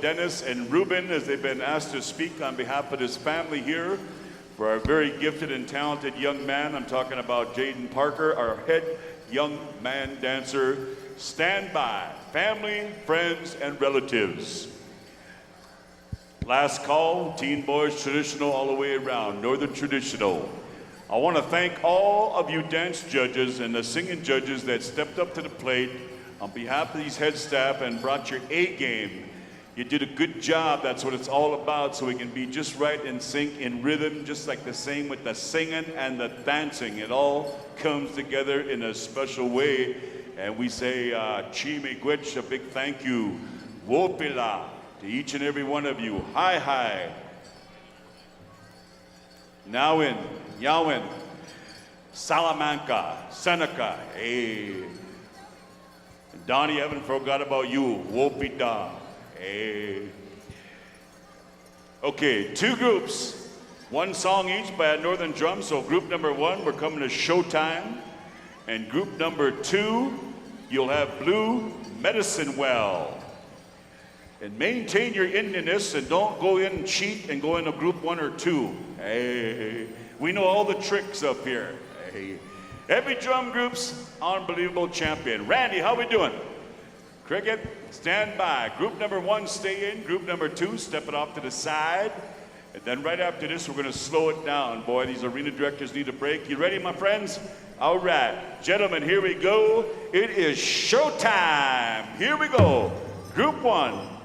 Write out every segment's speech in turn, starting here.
Dennis and Ruben, as they've been asked to speak on behalf of this family here for our very gifted and talented young man. I'm talking about Jaden Parker, our head young man dancer. Stand by, family, friends, and relatives. Last call, Teen Boys Traditional all the way around, Northern Traditional. I want to thank all of you dance judges and the singing judges that stepped up to the plate on behalf of these head staff and brought your A game. You did a good job. That's what it's all about, so we can be just right and sync in rhythm, just like the same with the singing and the dancing. It all comes together in a special way. And we say, Chime Gwitch, a big thank you. Wopila to each and every one of you. Hi, hi. Nowin, Yawin, Salamanca, Seneca, hey. Donnie, I haven't forgot about you. Wopida, hey. Okay, two groups. One song each by a Northern Drum. So group number one, we're coming to Showtime. And group number two, you'll have Blue Medicine Well. And maintain your Indianness and don't go in and cheat and go into group one or two. Hey, we know all the tricks up here. Hey. Every drum group's unbelievable champion. Randy, how we doing? Cricket, stand by. Group number one, stay in. Group number two, step it off to the side. And then right after this, we're gonna slow it down. Boy, these arena directors need a break. You ready, my friends? All right, gentlemen, here we go. It is showtime. Here we go. Group one.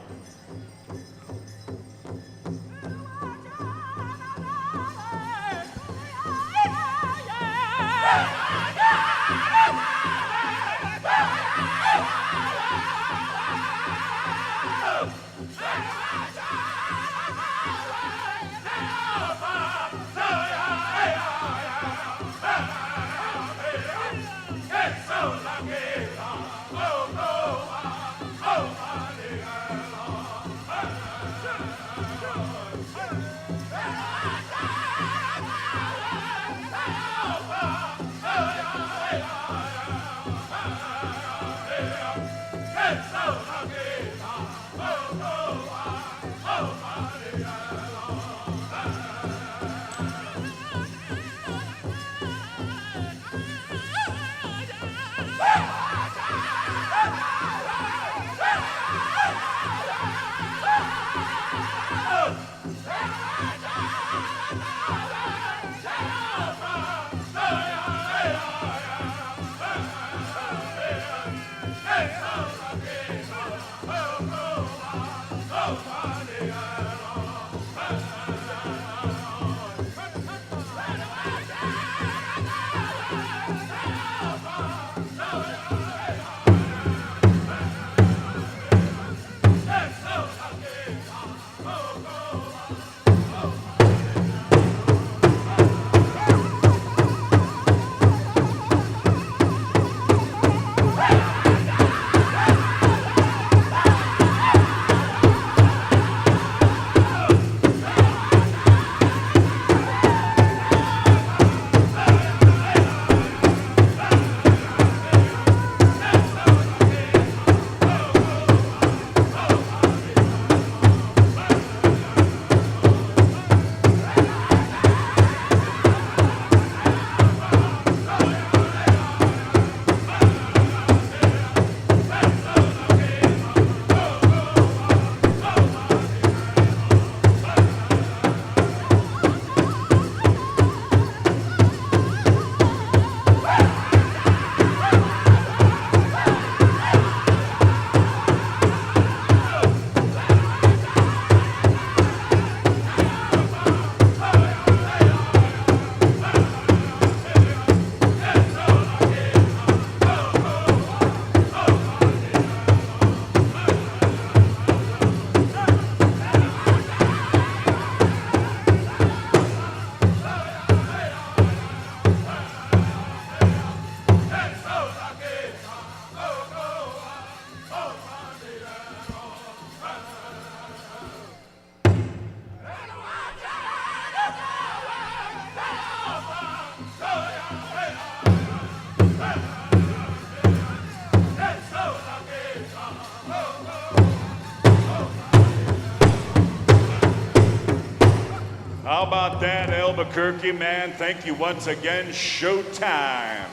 How about that, Albuquerque, man? Thank you once again. Showtime.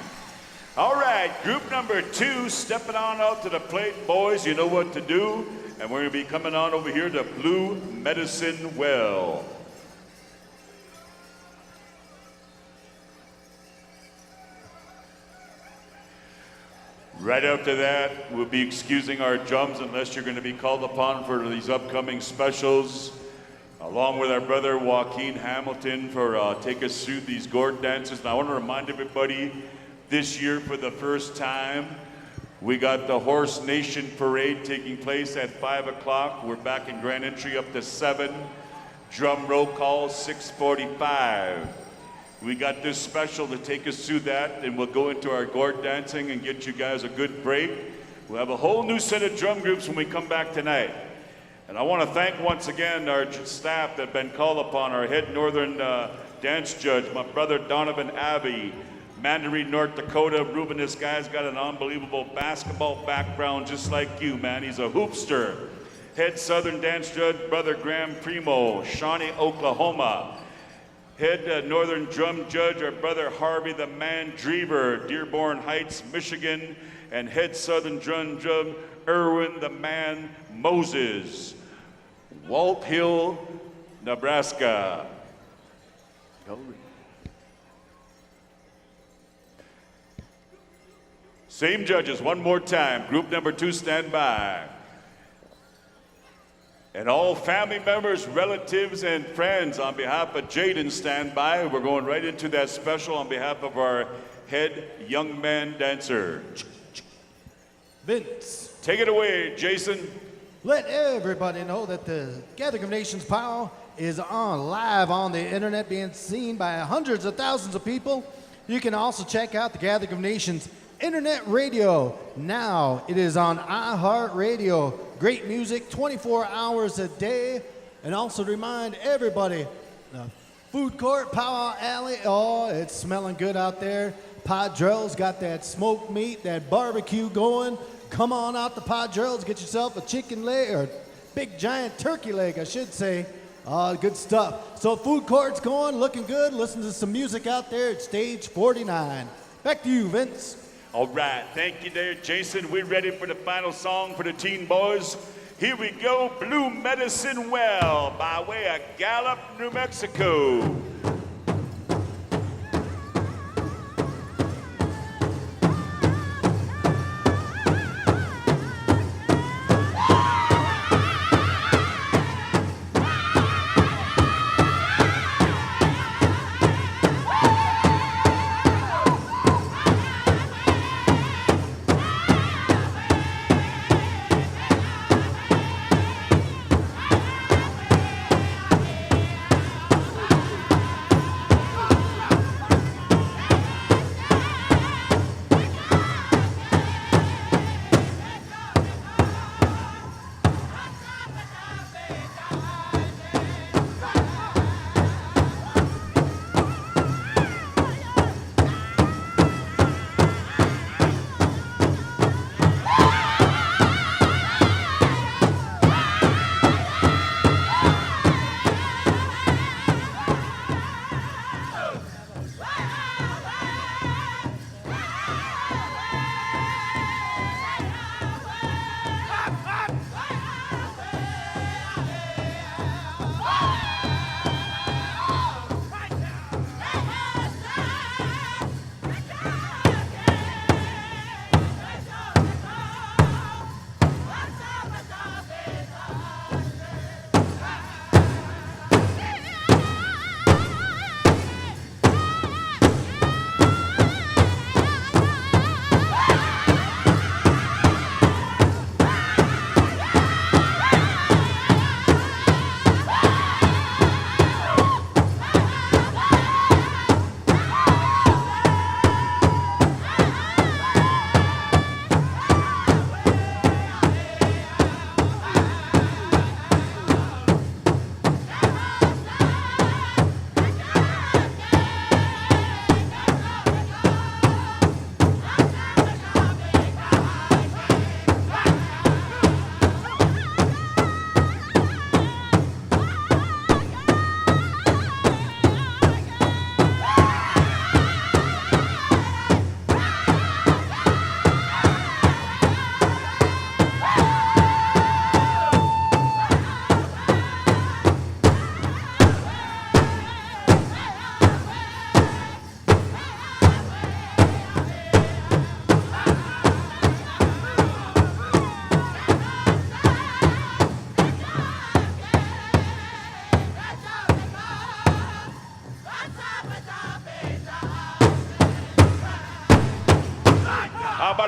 All right, group number 2, stepping on out to the plate, boys. You know what to do. And we're going to be coming on over here to Blue Medicine Well. Right after that, we'll be excusing our drums unless you're going to be called upon for these upcoming specials, along with our brother Joaquin Hamilton for take us through these gourd dances. And I want to remind everybody, this year for the first time, we got the Horse Nation Parade taking place at 5 o'clock. We're back in Grand Entry up to 7. Drum roll call 6:45. We got this special to take us through that, and we'll go into our gourd dancing and get you guys a good break. We'll have a whole new set of drum groups when we come back tonight. And I want to thank once again our staff that have been called upon, our head Northern dance judge, my brother Donovan Abbey, Mandarin, North Dakota. Ruben, this guy's got an unbelievable basketball background just like you, man. He's a hoopster. Head Southern dance judge, brother Graham Primo, Shawnee, Oklahoma. Head Northern drum judge, our brother Harvey the Man Drever, Dearborn Heights, Michigan. And head Southern drum judge, Erwin the Man Moses, Walt Hill, Nebraska. Same judges, one more time. Group number 2, stand by. And all family members, relatives, and friends, on behalf of Jaden, stand by. We're going right into that special on behalf of our head young man dancer. Vince. Take it away, Jason. Let everybody know that the Gathering of Nations POW is on live on the internet, being seen by hundreds of thousands of people. You can also check out the Gathering of Nations internet radio. Now it is on iHeartRadio. Great music 24 hours a day. And also remind everybody, the food court, Powwow Alley, oh, it's smelling good out there. Padrell's got that smoked meat, that barbecue going. Come on out to Padrell's, get yourself a chicken leg, or big giant turkey leg, I should say. Good stuff. So food court's going, looking good. Listen to some music out there at stage 49. Back to you, Vince. All right, thank you there, Jason. We're ready for the final song for the teen boys. Here we go, Blue Medicine Well, by way of Gallup, New Mexico.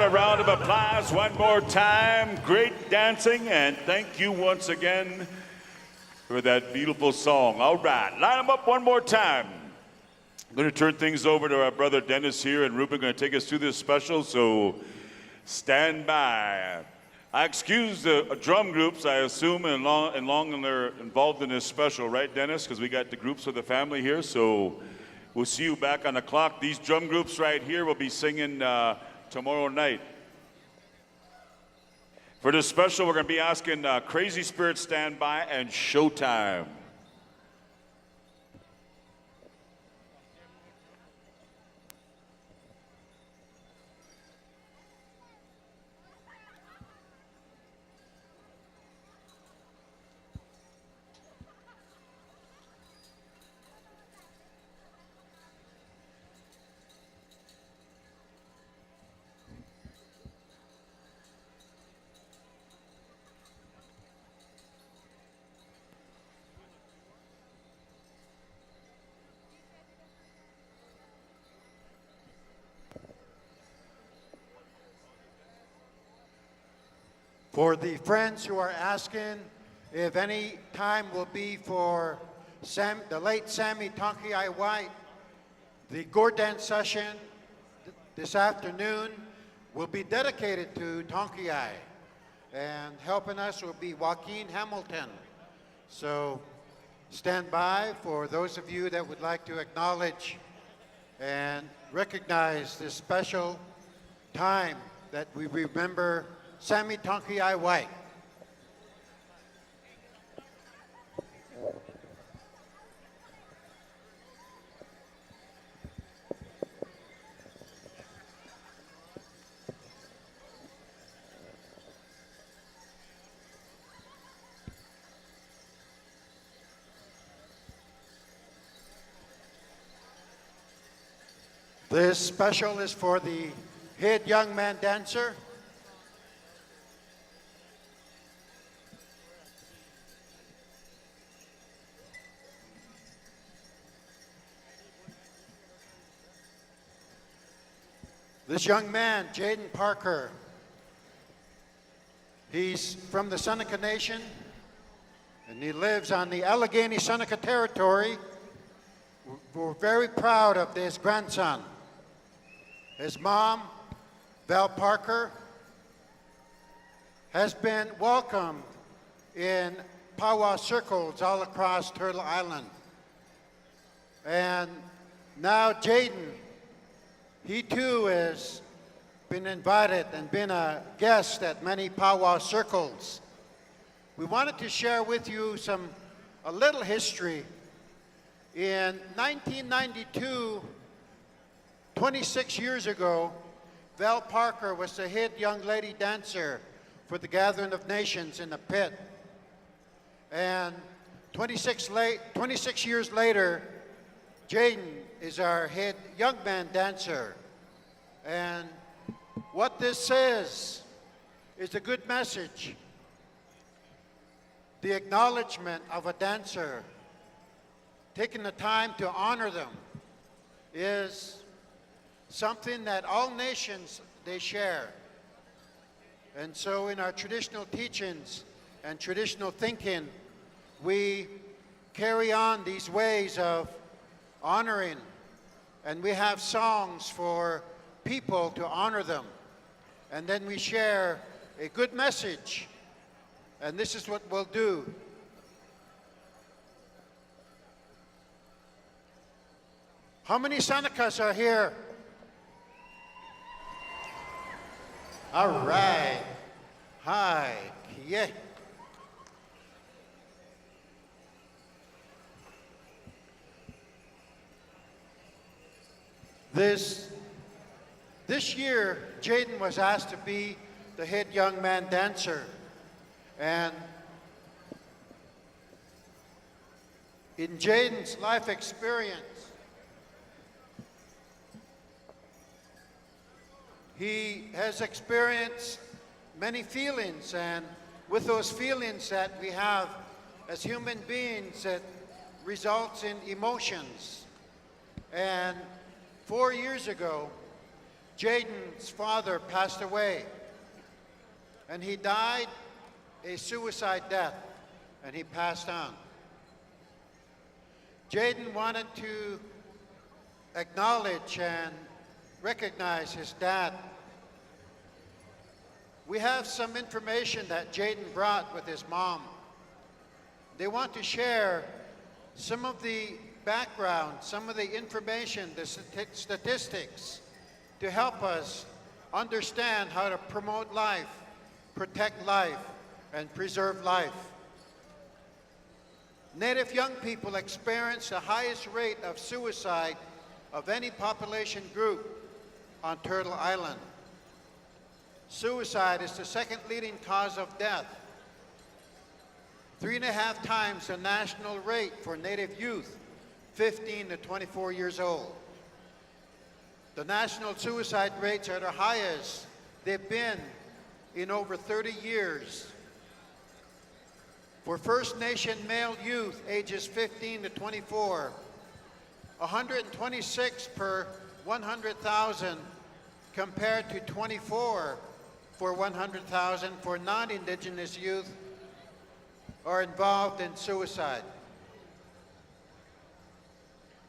a round of applause one more time. Great dancing, and thank you once again for that beautiful song. All right, line them up one more time. I'm going to turn things over to our brother Dennis here, and Ruben going to take us through this special, so stand by. I excuse the drum groups, I assume, and they're involved in this special, right, Dennis? Because we got the groups of the family here, so we'll see you back on the clock. These drum groups right here will be singing tomorrow night. For this special, we're going to be asking Crazy Spirit Stand By and Showtime. For the friends who are asking if any time will be for the late Sammy Tonki White, the Gore Dance session this afternoon will be dedicated to Tonki, and helping us will be Joaquin Hamilton. So stand by for those of you that would like to acknowledge and recognize this special time that we remember Sammy Tonki White. This special is for the head young man dancer. This young man, Jaden Parker, he's from the Seneca Nation, and he lives on the Allegheny Seneca territory. We're very proud of this grandson. His mom, Val Parker, has been welcomed in powwow circles all across Turtle Island. And now Jaden, he too has been invited and been a guest at many powwow circles. We wanted to share with you a little history. In 1992, 26 years ago, Val Parker was the head young lady dancer for the Gathering of Nations in the pit. And 26 years later, Jaden is our head young man dancer. And what this says is a good message. The acknowledgement of a dancer, taking the time to honor them, is something that all nations, they share. And so in our traditional teachings and traditional thinking, we carry on these ways of honoring, and we have songs for people to honor them. And then we share a good message, and this is what we'll do. How many Senecas are here? All right. Hi. Yeah. This year, Jaden was asked to be the head young man dancer. And in Jaden's life experience, he has experienced many feelings, and with those feelings that we have as human beings, it results in emotions. And 4 years ago, Jaden's father passed away, and he died a suicide death, and he passed on. Jaden wanted to acknowledge and recognize his dad. We have some information that Jaden brought with his mom. They want to share some of the background, some of the information, the statistics to help us understand how to promote life, protect life, and preserve life. Native young people experience the highest rate of suicide of any population group on Turtle Island. Suicide is the second leading cause of death, 3.5 times the national rate for Native youth, 15 to 24 years old. The national suicide rates are the highest they've been in over 30 years. For First Nation male youth ages 15 to 24, 126 per 100,000 compared to 24 for 100,000 for non-Indigenous youth are involved in suicide.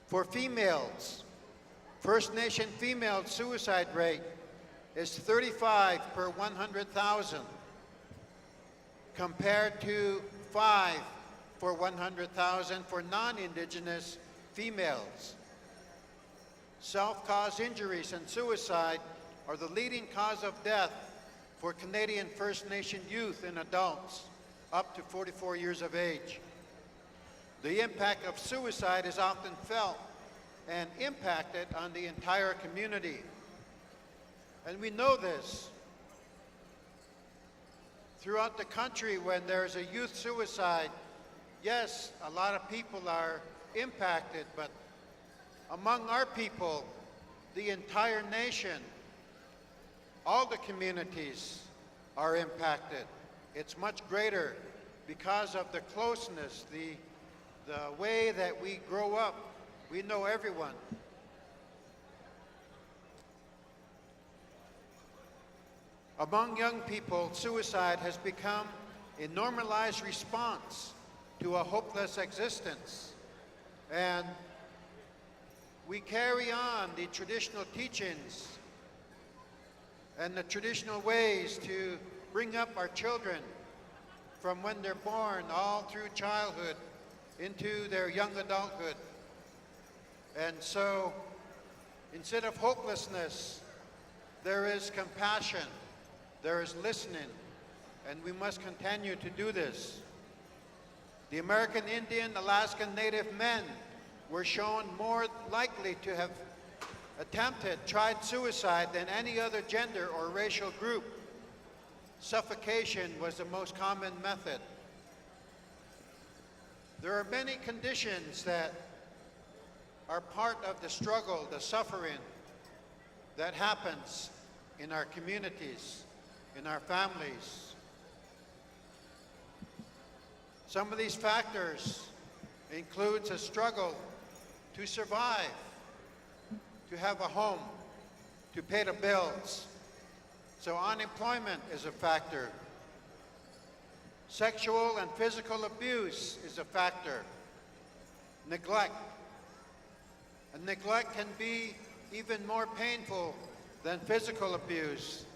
For females, First Nation female suicide rate is 35 per 100,000 compared to 5 for 100,000 for non-Indigenous females. Self-caused injuries and suicide are the leading cause of death for Canadian First Nation youth and adults up to 44 years of age. The impact of suicide is often felt and impacted on the entire community. And we know this. Throughout the country, when there's a youth suicide, yes, a lot of people are impacted, but among our people, the entire nation, all the communities are impacted. It's much greater because of the closeness, the way that we grow up. We know everyone. Among young people, suicide has become a normalized response to a hopeless existence. And we carry on the traditional teachings and the traditional ways to bring up our children from when they're born all through childhood into their young adulthood. And so, instead of hopelessness, there is compassion, there is listening, and we must continue to do this. The American Indian, Alaskan Native men were shown more likely to have tried suicide than any other gender or racial group. Suffocation was the most common method. There are many conditions that are part of the struggle, the suffering that happens in our communities, in our families. Some of these factors includes a struggle to survive, to have a home, to pay the bills. So unemployment is a factor. Sexual and physical abuse is a factor. Neglect. And neglect can be even more painful than physical abuse.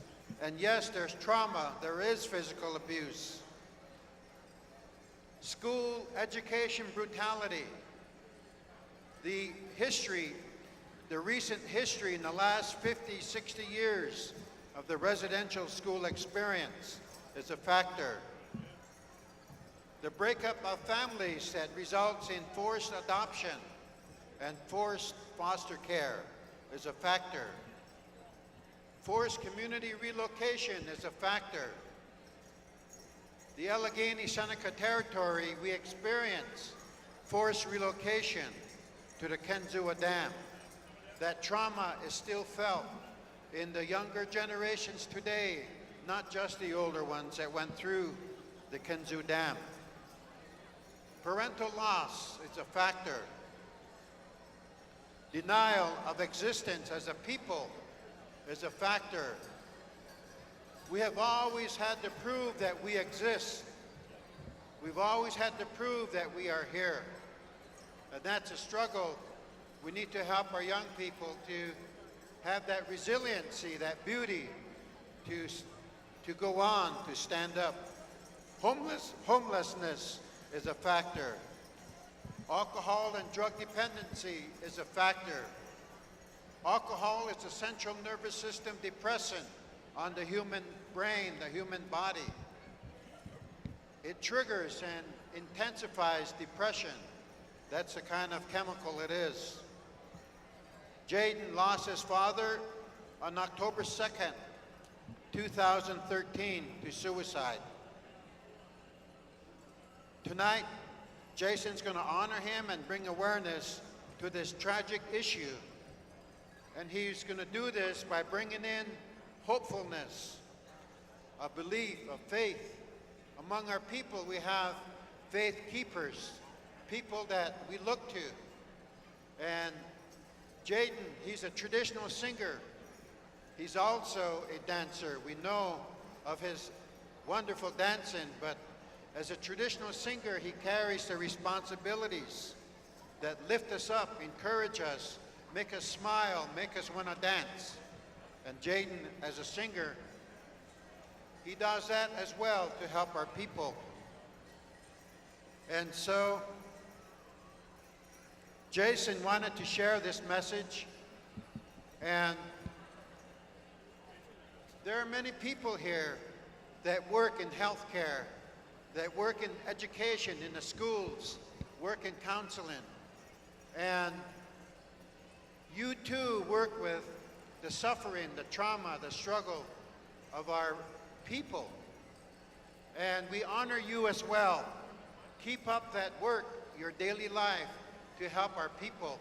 And yes, there's trauma, there is physical abuse. School education brutality. The recent history in the last 50, 60 years of the residential school experience is a factor. The breakup of families that results in forced adoption and forced foster care is a factor. Forced community relocation is a factor. The Allegheny-Seneca Territory, we experience forced relocation to the Kenzua Dam. That trauma is still felt in the younger generations today, not just the older ones that went through the Kenzua Dam. Parental loss is a factor. Denial of existence as a people is a factor. We have always had to prove that we exist. We've always had to prove that we are here. And that's a struggle. We need to help our young people to have that resiliency, that beauty, to go on, to stand up. Homelessness is a factor. Alcohol and drug dependency is a factor. Alcohol is a central nervous system depressant on the human brain, the human body. It triggers and intensifies depression. That's the kind of chemical it is. Jaden lost his father on October 2nd, 2013 to suicide. Tonight, Jason's going to honor him and bring awareness to this tragic issue. And he's going to do this by bringing in hopefulness, a belief, a faith. Among our people, we have faith keepers, people that we look to. And Jaden, he's a traditional singer. He's also a dancer. We know of his wonderful dancing, but as a traditional singer, he carries the responsibilities that lift us up, encourage us, make us smile, make us want to dance. And Jaden, as a singer, he does that as well to help our people. And so, Jason wanted to share this message, and there are many people here that work in healthcare, that work in education, in the schools, work in counseling. And you too work with the suffering, the trauma, the struggle of our people. And we honor you as well. Keep up that work, your daily life, to help our people.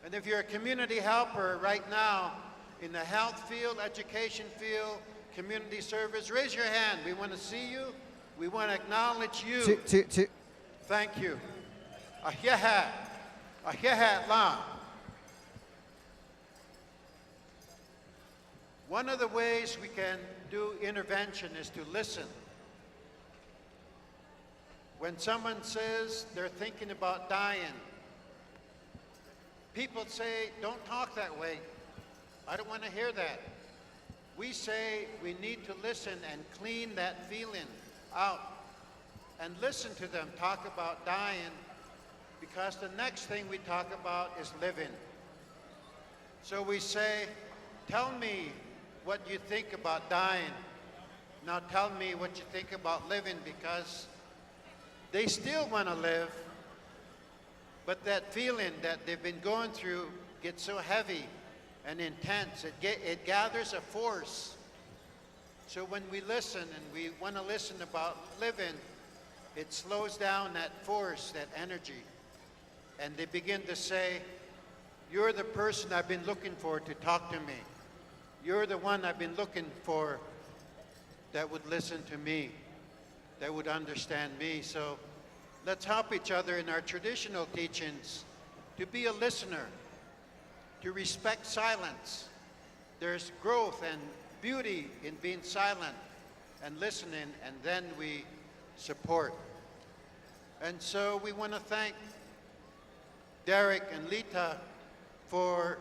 And if you're a community helper right now in the health field, education field, community service, raise your hand. We want to see you. We want to acknowledge you. Thank you. Ahiyahat lang. One of the ways we can do intervention is to listen. When someone says they're thinking about dying, people say, don't talk that way. I don't want to hear that. We say we need to listen and clean that feeling out and listen to them talk about dying, because the next thing we talk about is living. So we say, tell me what you think about dying. Now tell me what you think about living, because they still want to live, but that feeling that they've been going through gets so heavy and intense. It gathers a force. So when we listen and we want to listen about living, it slows down that force, that energy. And they begin to say, you're the person I've been looking for to talk to me. You're the one I've been looking for that would listen to me, that would understand me. So let's help each other in our traditional teachings to be a listener, to respect silence. There's growth and beauty in being silent and listening, and then we support. And so we want to thank Derek and Lita for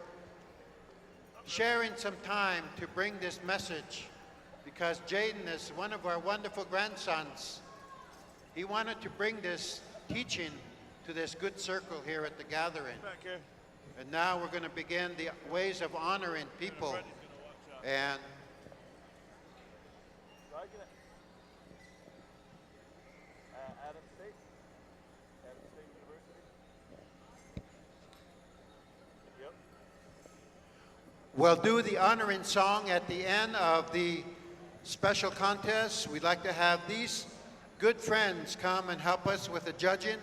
sharing some time to bring this message, because Jaden is one of our wonderful grandsons. He wanted to bring this teaching to this good circle here at the gathering. And now we're going to begin the ways of honoring people. And we'll do the honoring song at the end of the special contest. We'd like to have these good friends come and help us with the judging.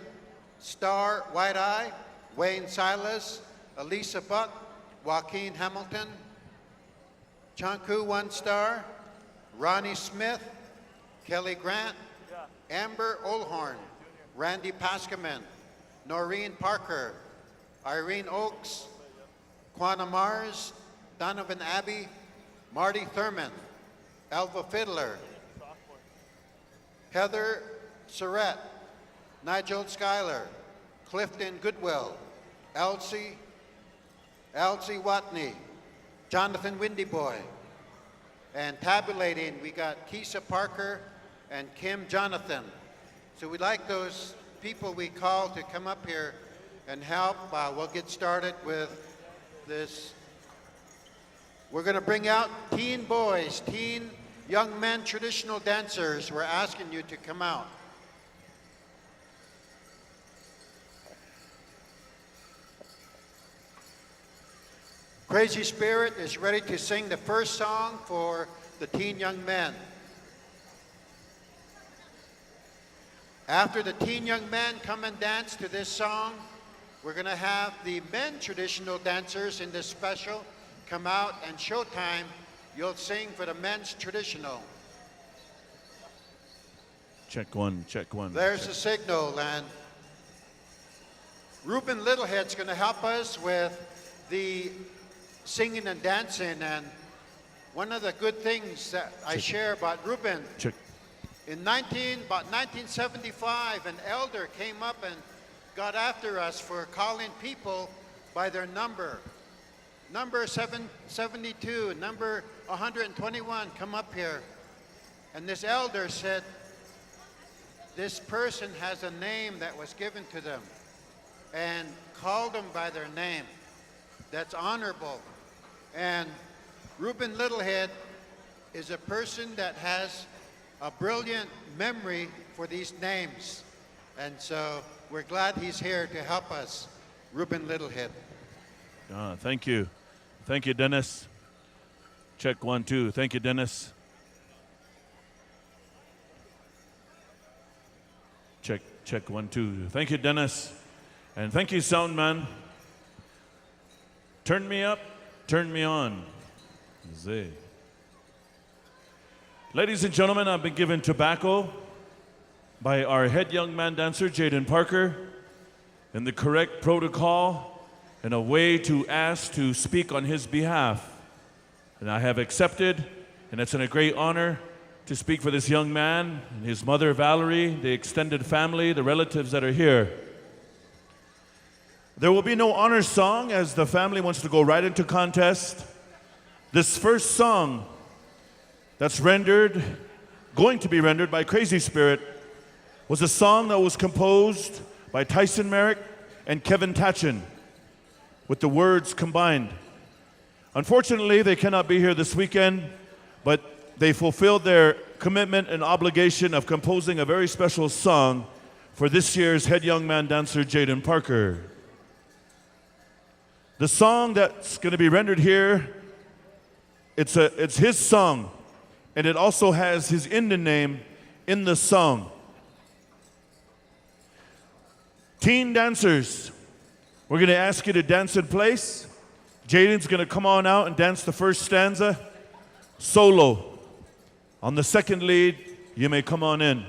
Star White Eye, Wayne Silas, Elisa Buck, Joaquin Hamilton, Chanku 1 Star, Ronnie Smith, Kelly Grant, Amber Olhorn, Randy Paskaman, Noreen Parker, Irene Oakes, Quanah Mars, Donovan Abbey, Marty Thurman, Alva Fiddler, Heather Surratt, Nigel Schuyler, Clifton Goodwill, Elsie Watney, Jonathan Windyboy. And tabulating, we got Keisha Parker and Kim Jonathan. So we'd like those people we call to come up here and help. We'll get started with this. We're going to bring out teen boys, teen young men, traditional dancers. We're asking you to come out. Crazy Spirit is ready to sing the first song for the teen young men. After the teen young men come and dance to this song, we're going to have the men traditional dancers in this special come out, and showtime, you'll sing for the men's traditional. Check one, check one. There's the signal, and Ruben Littlehead's going to help us with the singing and dancing. And one of the good things that I share about Ruben, in about 1975, an elder came up and got after us for calling people by their number. Number 772, number 121, come up here. And this elder said, this person has a name that was given to them, and called them by their name. That's honorable. And Ruben Littlehead is a person that has a brilliant memory for these names. And so we're glad he's here to help us, Ruben Littlehead. Thank you. Thank you, Dennis. Check 1, 2. Thank you, Dennis. Check 1, 2. Thank you, Dennis. And thank you, sound man. Turn me up, turn me on. Zay. Ladies and gentlemen, I've been given tobacco by our head young man dancer, Jaden Parker, and the correct protocol and a way to ask to speak on his behalf. And I have accepted, and it's a great honor to speak for this young man and his mother, Valerie, the extended family, the relatives that are here. There will be no honor song as the family wants to go right into contest. This first song that's going to be rendered by Crazy Spirit, was a song that was composed by Tyson Merrick and Kevin Tatchin, with the words combined. Unfortunately, they cannot be here this weekend, but they fulfilled their commitment and obligation of composing a very special song for this year's head young man dancer, Jaden Parker. The song that's going to be rendered here, it's his song, and it also has his Indian name in the song. Teen dancers, we're going to ask you to dance in place. Jaden's going to come on out and dance the first stanza solo. On the second lead, you may come on in.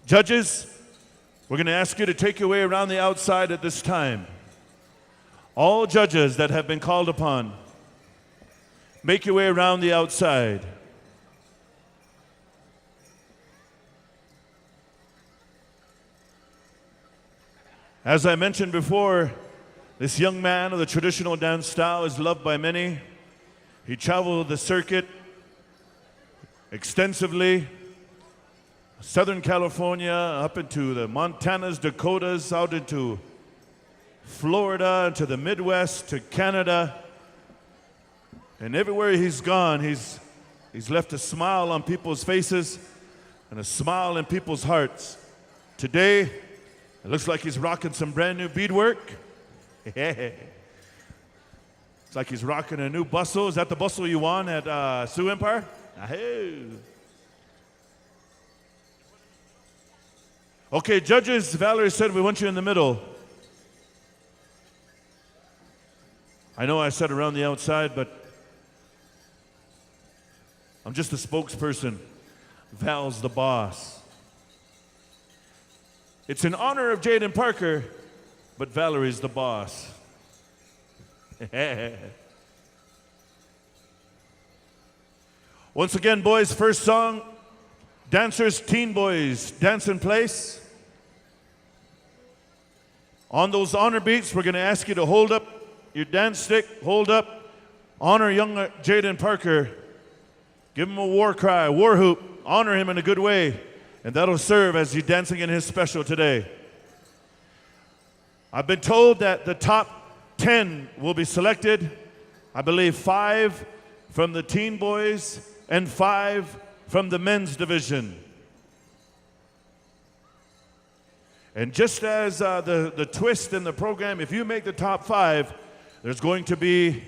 Judges, we're going to ask you to take your way around the outside at this time. All judges that have been called upon, make your way around the outside. As I mentioned before, this young man of the traditional dance style is loved by many. He traveled the circuit extensively, Southern California, up into the Montanas, Dakotas, out into Florida, to the Midwest, to Canada. And everywhere he's gone, he's left a smile on people's faces and a smile in people's hearts. Today, it looks like he's rocking some brand new beadwork. It's like he's rocking a new bustle. Is that the bustle you won at Sioux Empire? Okay, judges, Valerie said we want you in the middle. I know I said around the outside, but I'm just a spokesperson. Val's the boss. It's in honor of Jaden Parker, but Valerie's the boss. Once again, boys, first song, dancers, teen boys, dance in place. On those honor beats, we're going to ask you to hold up your dance stick, hold up, honor young Jaden Parker. Give him a war cry, war hoop, honor him in a good way, and that'll serve as he's dancing in his special today. I've been told that the top 10 will be selected. I believe 5 from the teen boys and 5 from the men's division. And just as the twist in the program, if you make the top 5, there's going to be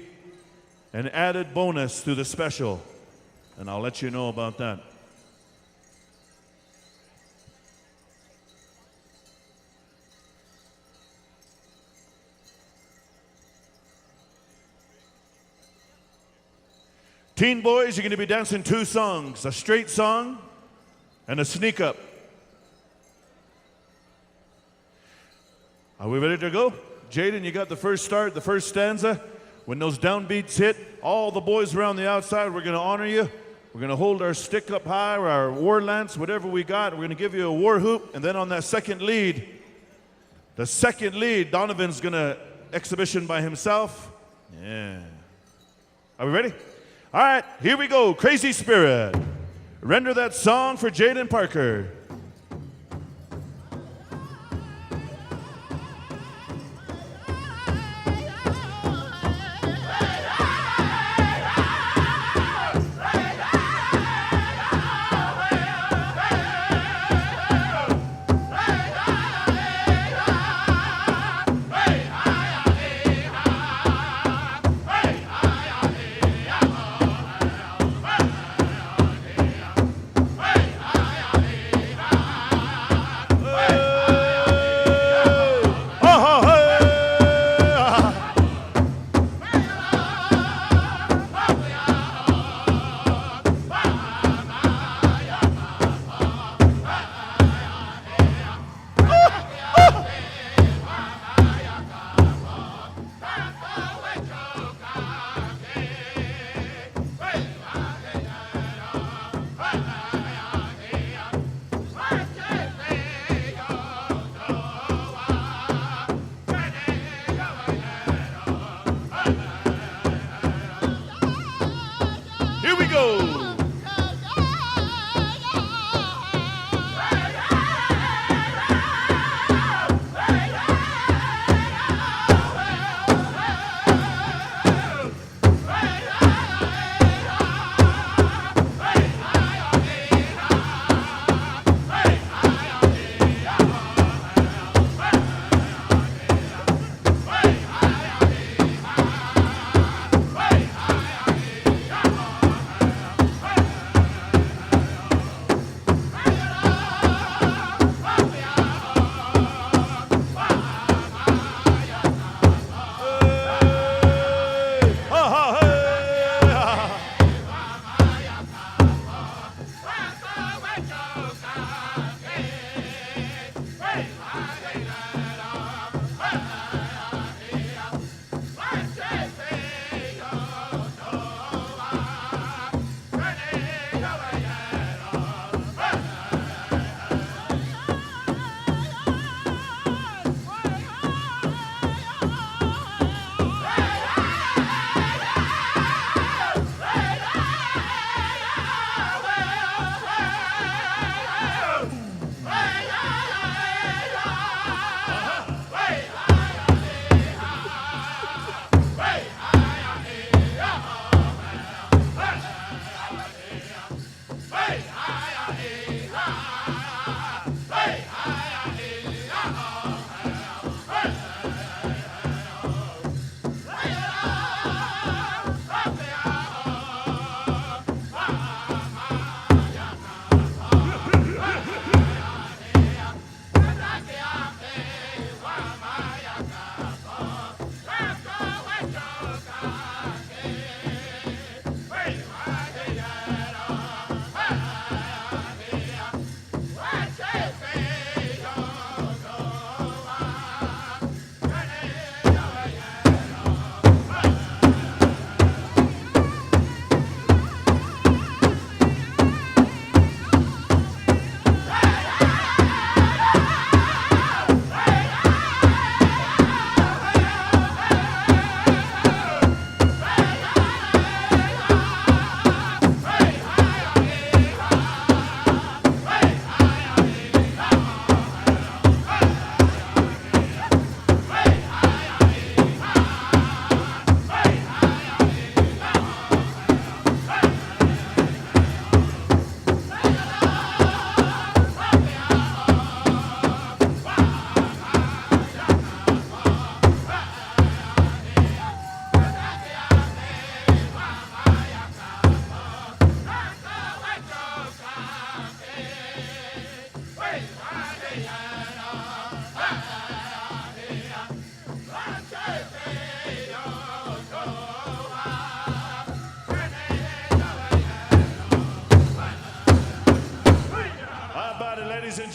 an added bonus to the special. And I'll let you know about that. Teen boys, you're going to be dancing 2 songs, a straight song and a sneak up. Are we ready to go? Jaden, you got the first start, the first stanza. When those downbeats hit, all the boys around the outside, we're going to honor you. We're going to hold our stick up high or our war lance, whatever we got. We're going to give you a war hoop. And then on that second lead, Donovan's going to exhibition by himself. Yeah. Are we ready? All right, here we go. Crazy Spirit. Render that song for Jaden Parker.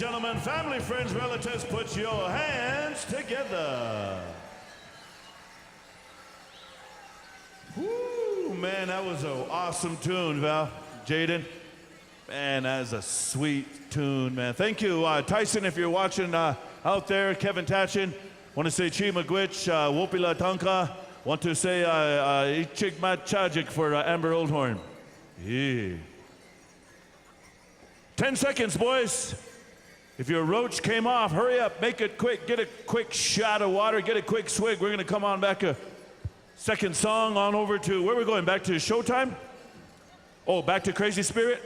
gentlemen, family, friends, relatives, put your hands together. Woo, man, that was an awesome tune, Val. Jaden, man, that is a sweet tune, man. Thank you, Tyson, if you're watching out there, Kevin Tatchin. Want to say Chi Magwitch, Wopila Tanka. Want to say Ichig Mat Chajik for Amber Oldhorn. Yeah. 10 seconds, boys. If your roach came off, hurry up, make it quick. Get a quick shot of water, get a quick swig. We're going to come on back to second song on over to, where are we going? Back to Showtime? Oh, back to Crazy Spirit?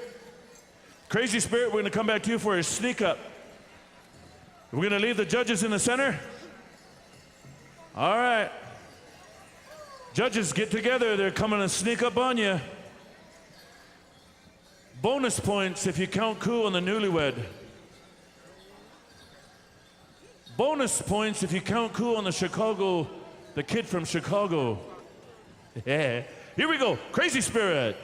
Crazy Spirit, we're going to come back to you for a sneak up. We're going to leave the judges in the center. All right. Judges, get together. They're coming to sneak up on you. Bonus points if you count cool on the newlywed. Bonus points if you count cool on the kid from Chicago. Yeah. Here we go. Crazy Spirit.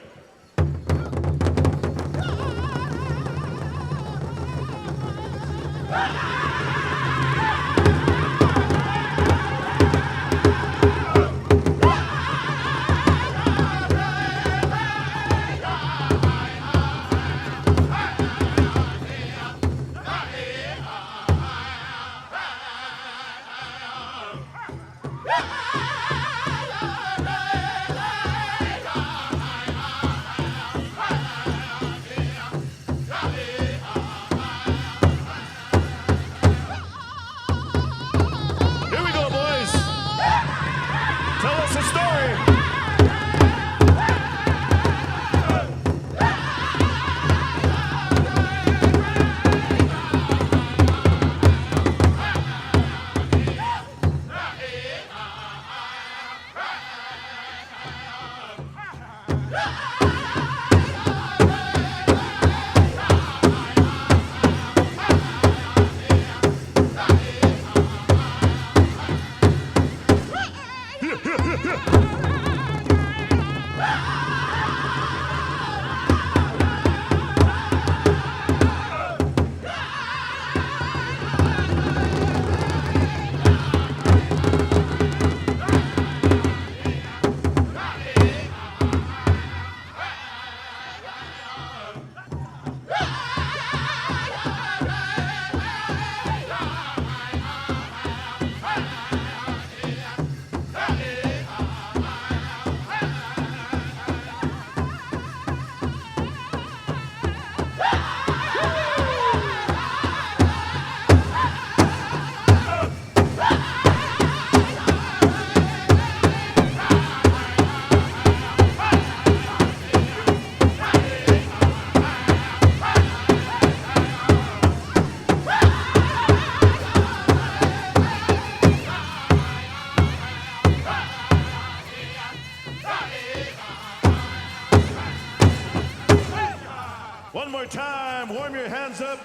Time, warm your hands up.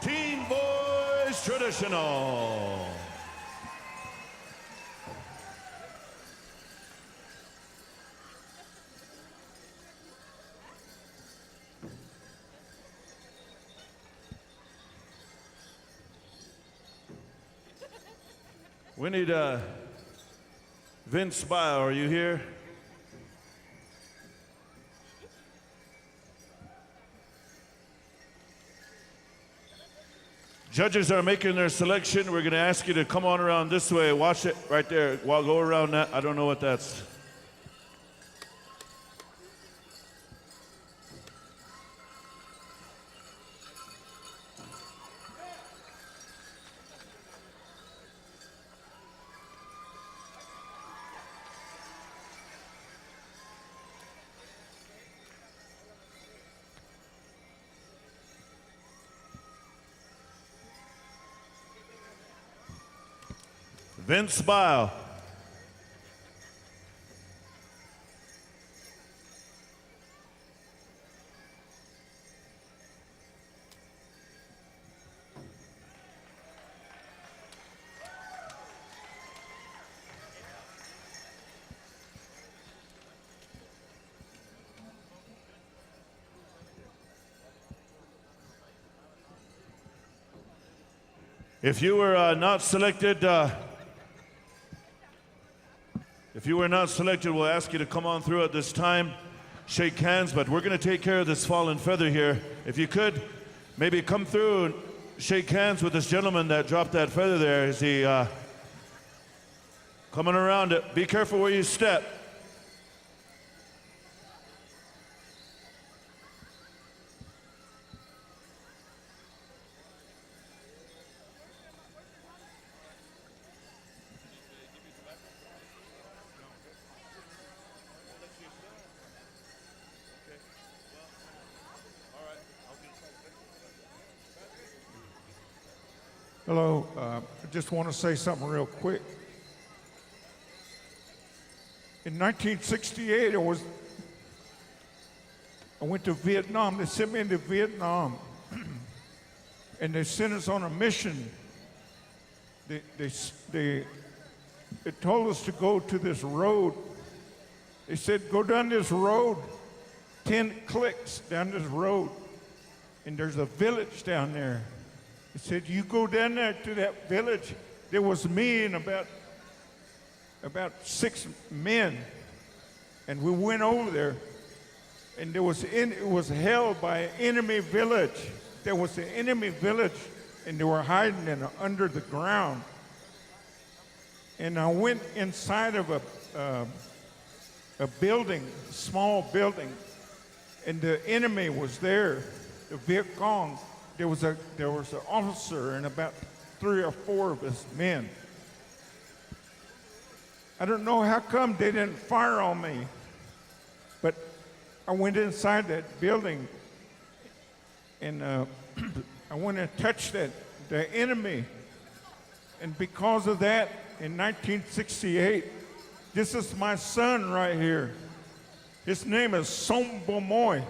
Team Boys Traditional. We need Vince Bio, are you here? Judges are making their selection. We're going to ask you to come on around this way. Watch it right there. Well, go around that. I don't know what that's. Vince Bile. If you were not selected, we'll ask you to come on through at this time, shake hands, but we're going to take care of this fallen feather here. If you could, maybe come through and shake hands with this gentleman that dropped that feather there. Is he coming around it? Be careful where you step. Hello, I just want to say something real quick. In 1968, I went to Vietnam. They sent me into Vietnam, and they sent us on a mission. They told us to go to this road. They said, go down this road, 10 clicks down this road, and there's a village down there. He said, you go down there to that village. There was me and about 6 men, and we went over there, and it was held by an enemy village. There was an enemy village, and they were hiding under the ground. And I went inside of a building, small building, and the enemy was there, the Viet Cong. There was an officer and about 3 or 4 of his men. I don't know how come they didn't fire on me, but I went inside that building, and I went and touched the enemy. And because of that, in 1968, this is my son right here. His name is Som Bomoy.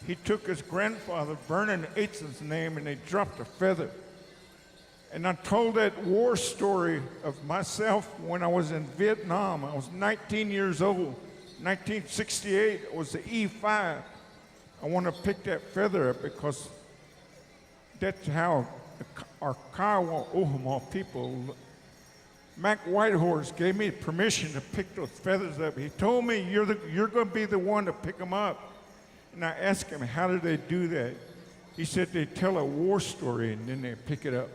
He took his grandfather, Vernon Aitz's name, and they dropped a feather. And I told that war story of myself when I was in Vietnam. I was 19 years old. 1968, it was the E5. I want to pick that feather up because that's how our Kiowa Omaha people, Mac Whitehorse gave me permission to pick those feathers up. He told me, you're going to be the one to pick them up. And I asked him, how do they do that? He said they tell a war story and then they pick it up.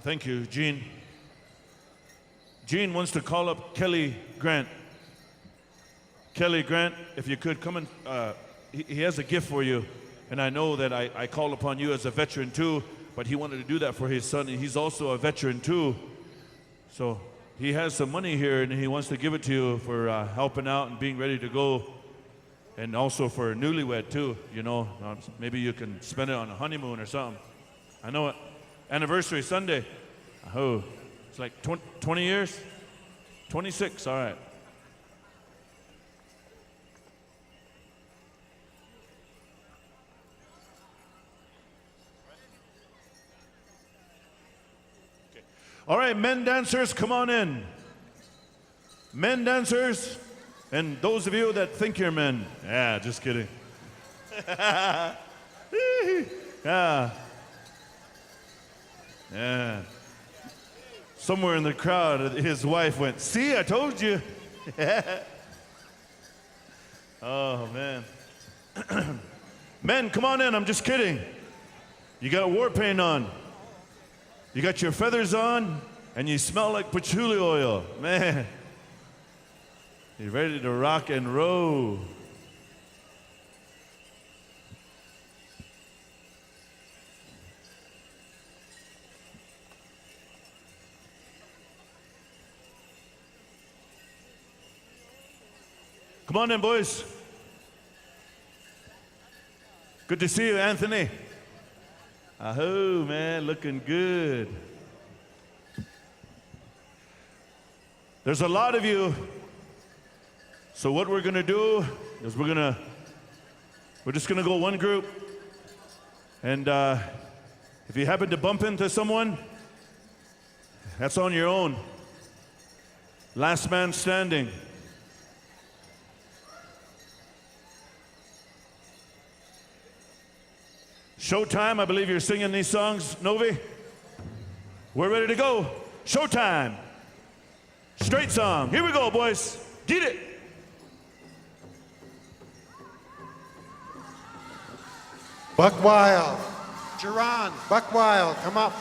Thank you, Gene. Gene wants to call up Kelly Grant. Kelly Grant, if you could come in, he has a gift for you. And I know that I call upon you as a veteran too, but he wanted to do that for his son, and he's also a veteran too. So he has some money here, and he wants to give it to you for helping out and being ready to go. And also for a newlywed too, you know. Maybe you can spend it on a honeymoon or something. I know it. Anniversary Sunday. Oh, it's like 20 years? 26, all right. Okay. All right, men dancers, come on in. Men dancers, and those of you that think you're men. Yeah, just kidding. Yeah. Yeah. Somewhere in the crowd, his wife went, see, I told you. Oh, man. Men, come on in, I'm just kidding. You got war paint on. You got your feathers on, and you smell like patchouli oil. Man. You're ready to rock and roll. Come on in, boys. Good to see you, Anthony. Ahoo, man, looking good. There's a lot of you. So what we're gonna do is we're just gonna go one group. And if you happen to bump into someone, that's on your own. Last man standing. Showtime, I believe you're singing these songs, Novi. We're ready to go. Showtime. Straight song. Here we go, boys. Get it. Buck Wild. Jerron, Buck Wild, come up.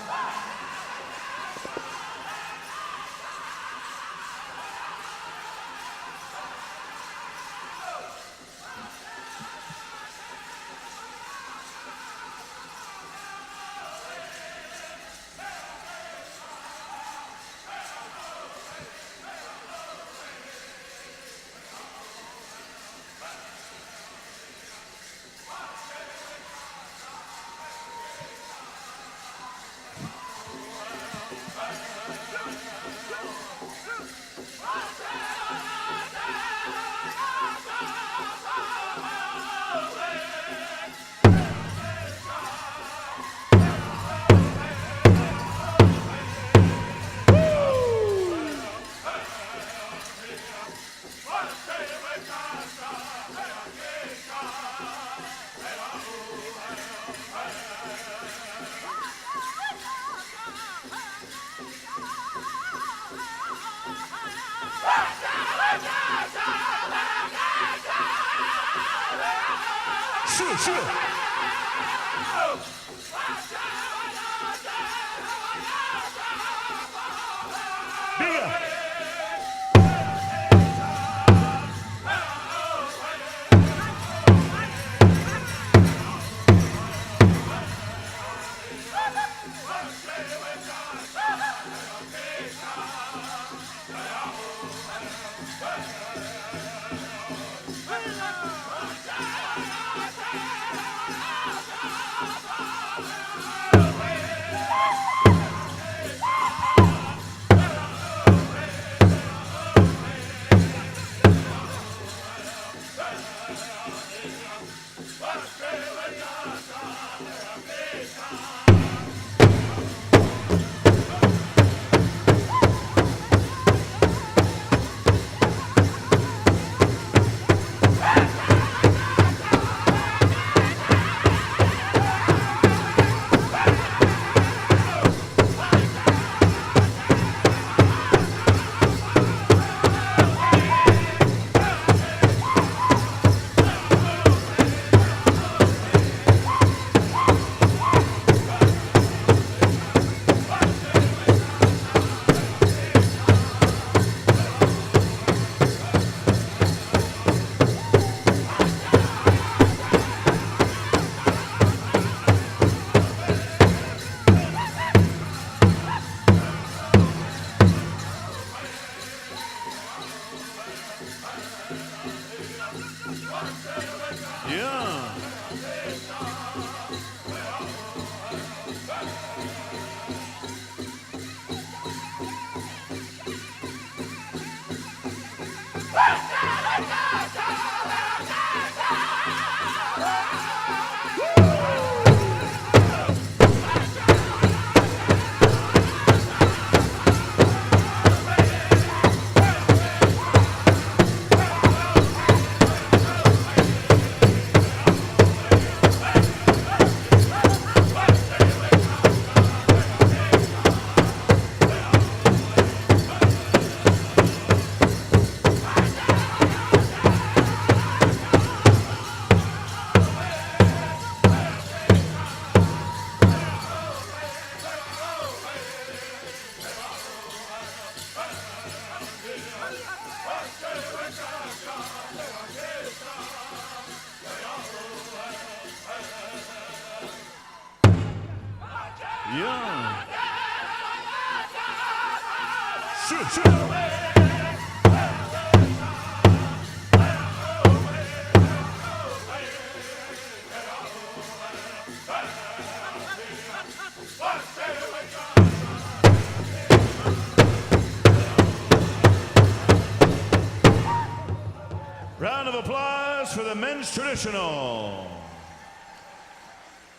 for the men's traditional.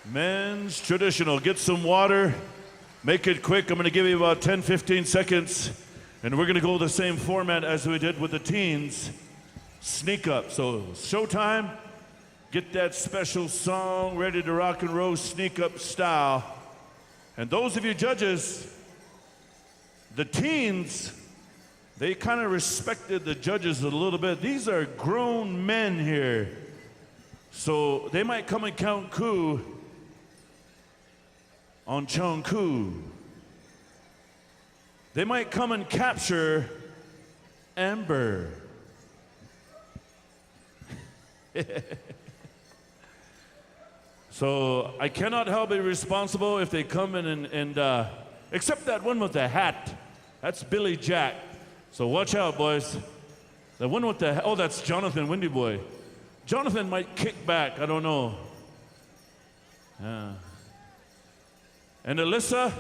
Men's traditional. Get some water. Make it quick. I'm going to give you about 10, 15 seconds. And we're going to go the same format as we did with the teens. Sneak up. So, showtime. Get that special song ready to rock and roll, sneak up style. And those of you judges, the teens, they kind of respected the judges a little bit. These are grown men here. So they might come and count coup on Chung Ku. They might come and capture Amber. So I cannot help be responsible if they come in and except that one with the hat. That's Billy Jack. So watch out, boys. The one with the, oh, that's Jonathan Windy Boy. Jonathan might kick back, I don't know. Yeah. And Alyssa,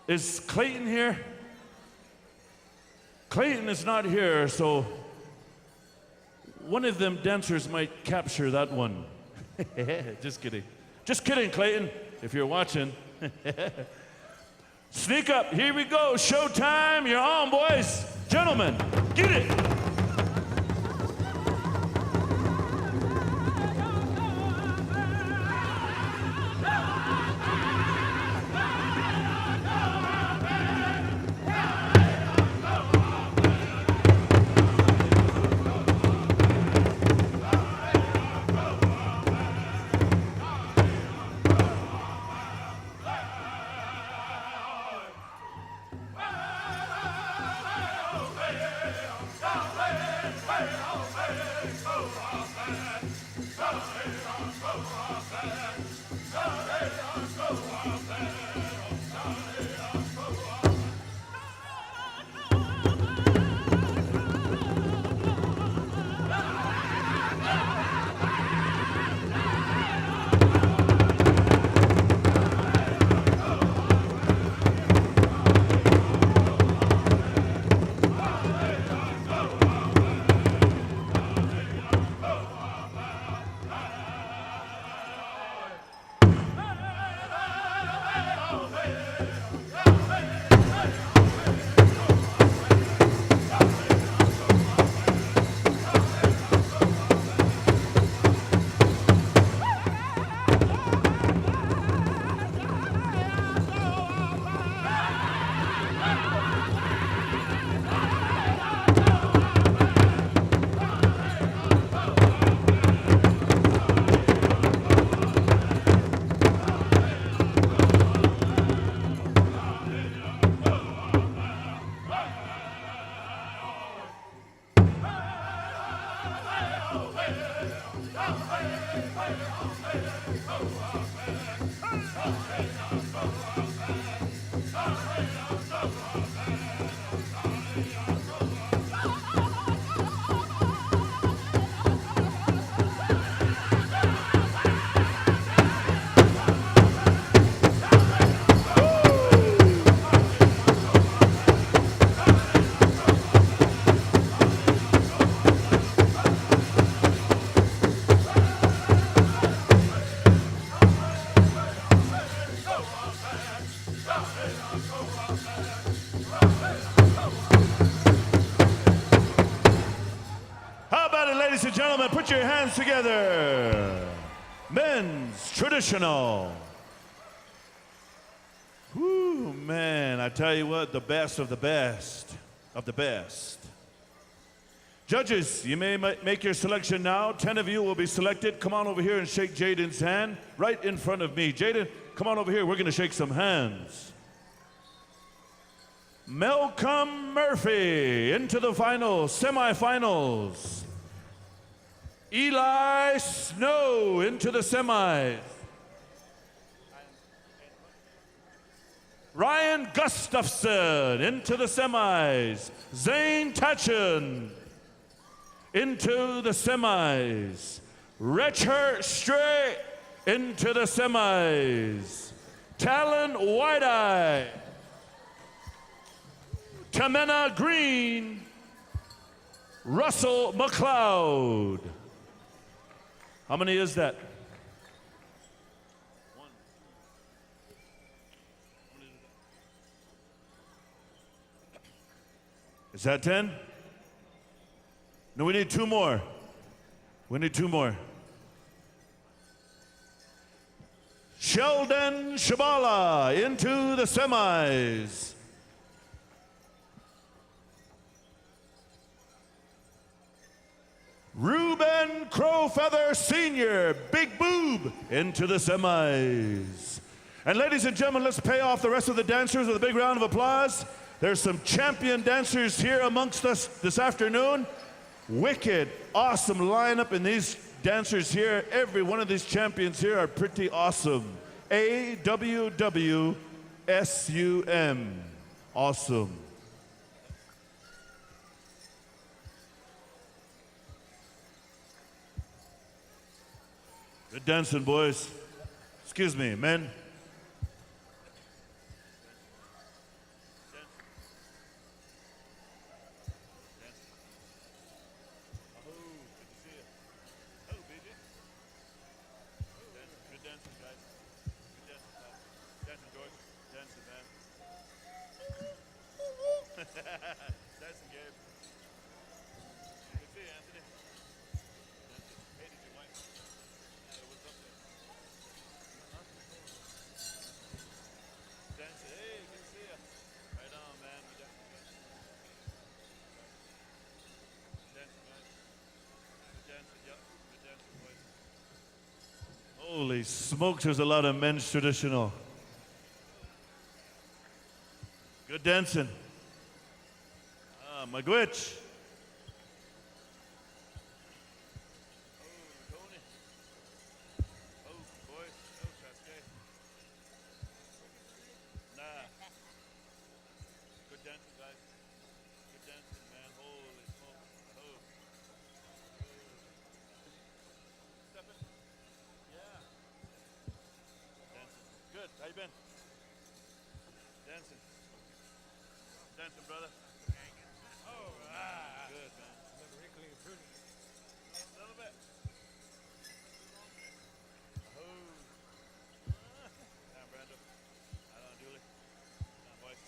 is Clayton here? Clayton is not here, so one of them dancers might capture that one. Just kidding. Just kidding, Clayton, if you're watching. Sneak up, here we go, showtime, you're on, boys. Gentlemen, get it. Ladies and gentlemen, put your hands together. Men's traditional. Whoo, man, I tell you what, the best of the best of the best. Judges, you may make your selection now. 10 of you will be selected. Come on over here and shake Jaden's hand right in front of me. Jaden, come on over here. We're going to shake some hands. Malcolm Murphy into the finals, semifinals. Eli Snow into the semis. Ryan Gustafson into the semis. Zane Tatchin into the semis. Richard Stray into the semis. Talon White-Eye. Tamena Green. Russell McLeod. How many is that? Is that 10? No, we need 2 more. We need 2 more. Sheldon Shabala into the semis. Ruben Crowfeather Sr., Big Boob, into the semis. And ladies and gentlemen, let's pay off the rest of the dancers with a big round of applause. There's some champion dancers here amongst us this afternoon. Wicked, awesome lineup, and these dancers here, every one of these champions here are pretty awesome. AWWSUM. Awesome. Good dancing, boys. Excuse me, men. Holy smokes, there's a lot of men's traditional. Good dancing. My gwitch. How you been? Dancing. Dancing, brother. Oh, good, man. A little bit. Down, Brando. Right on, Dooley. Down, boys.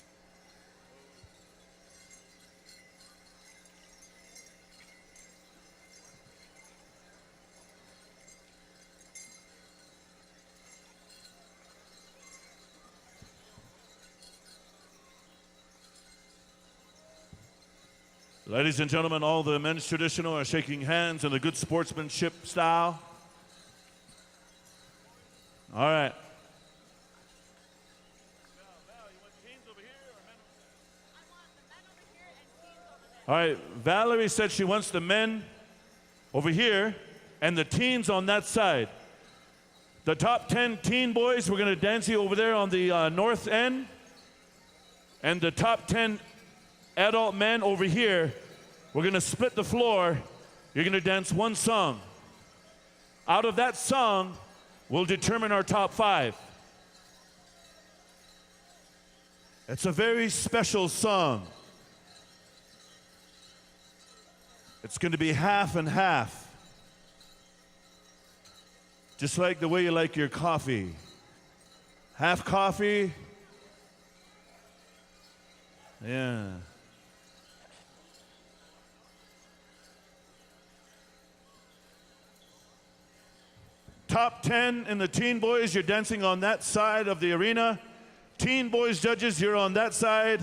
Ladies and gentlemen, all the men's traditional are shaking hands in the good sportsmanship style. All right. All right, Valerie said she wants the men over here and the teens on that side. The top 10 teen boys, we're going to dance you over there on the north end. And the top 10 adult men over here, we're going to split the floor. You're going to dance one song. Out of that song, we'll determine our top 5. It's a very special song. It's going to be half and half. Just like the way you like your coffee. Half coffee. Yeah. Top 10 in the teen boys, you're dancing on that side of the arena. Teen boys judges, you're on that side.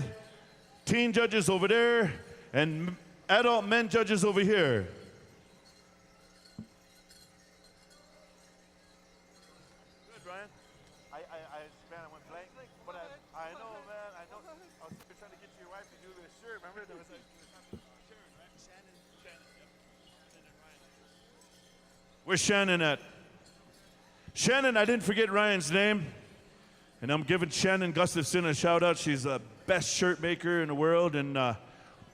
Teen judges over there. And adult men judges over here. Good, Brian. I went blank, but I know, man. I know. I was trying to get your wife to do this shirt. Remember, there was a Sharon, right? Shannon, yep. Shannon and Ryan. Where's Shannon at? Shannon, I didn't forget Ryan's name. And I'm giving Shannon Gustafson a shout out. She's the best shirt maker in the world. And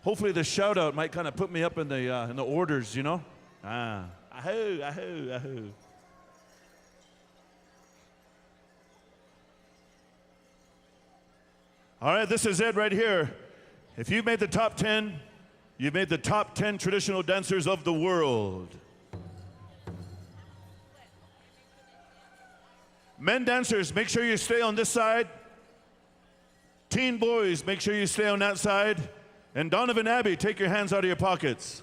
hopefully the shout out might kind of put me up in the orders, you know? Ahoo, ahoo, ahoo. All right, this is it right here. If you made the top 10, you made the top 10 traditional dancers of the world. Men dancers, make sure you stay on this side. Teen boys, make sure you stay on that side. And Donovan Abbey, take your hands out of your pockets.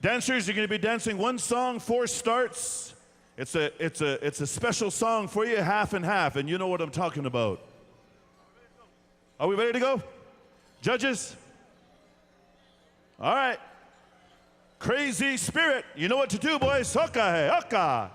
Dancers, you're going to be dancing one song, 4 starts. It's a special song for you, half and half, and you know what I'm talking about. Are we ready to go? Judges? All right. Crazy Spirit. You know what to do, boys. Hoka, hey, hoka.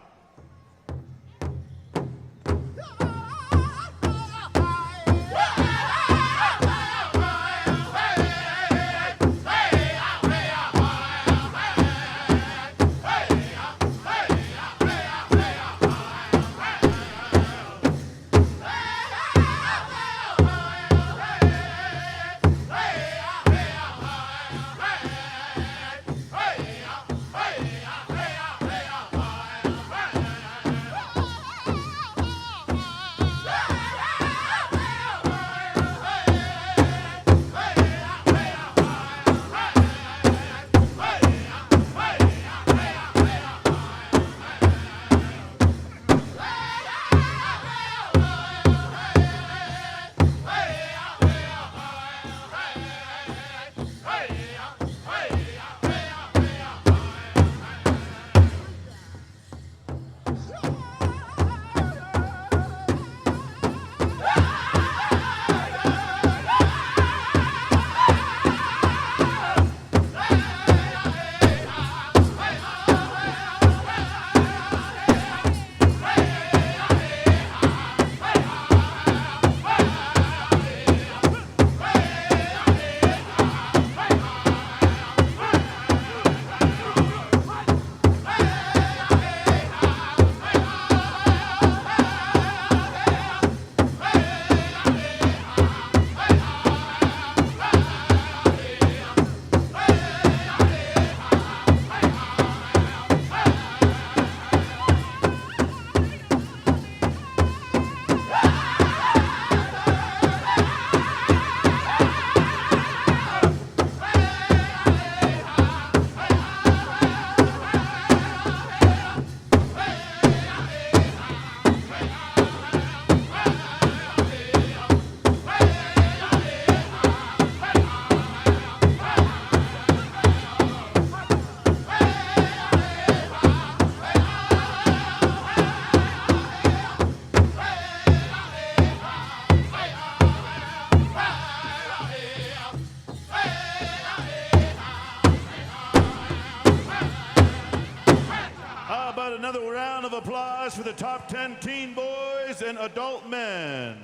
Another round of applause for the top 10 teen boys and adult men.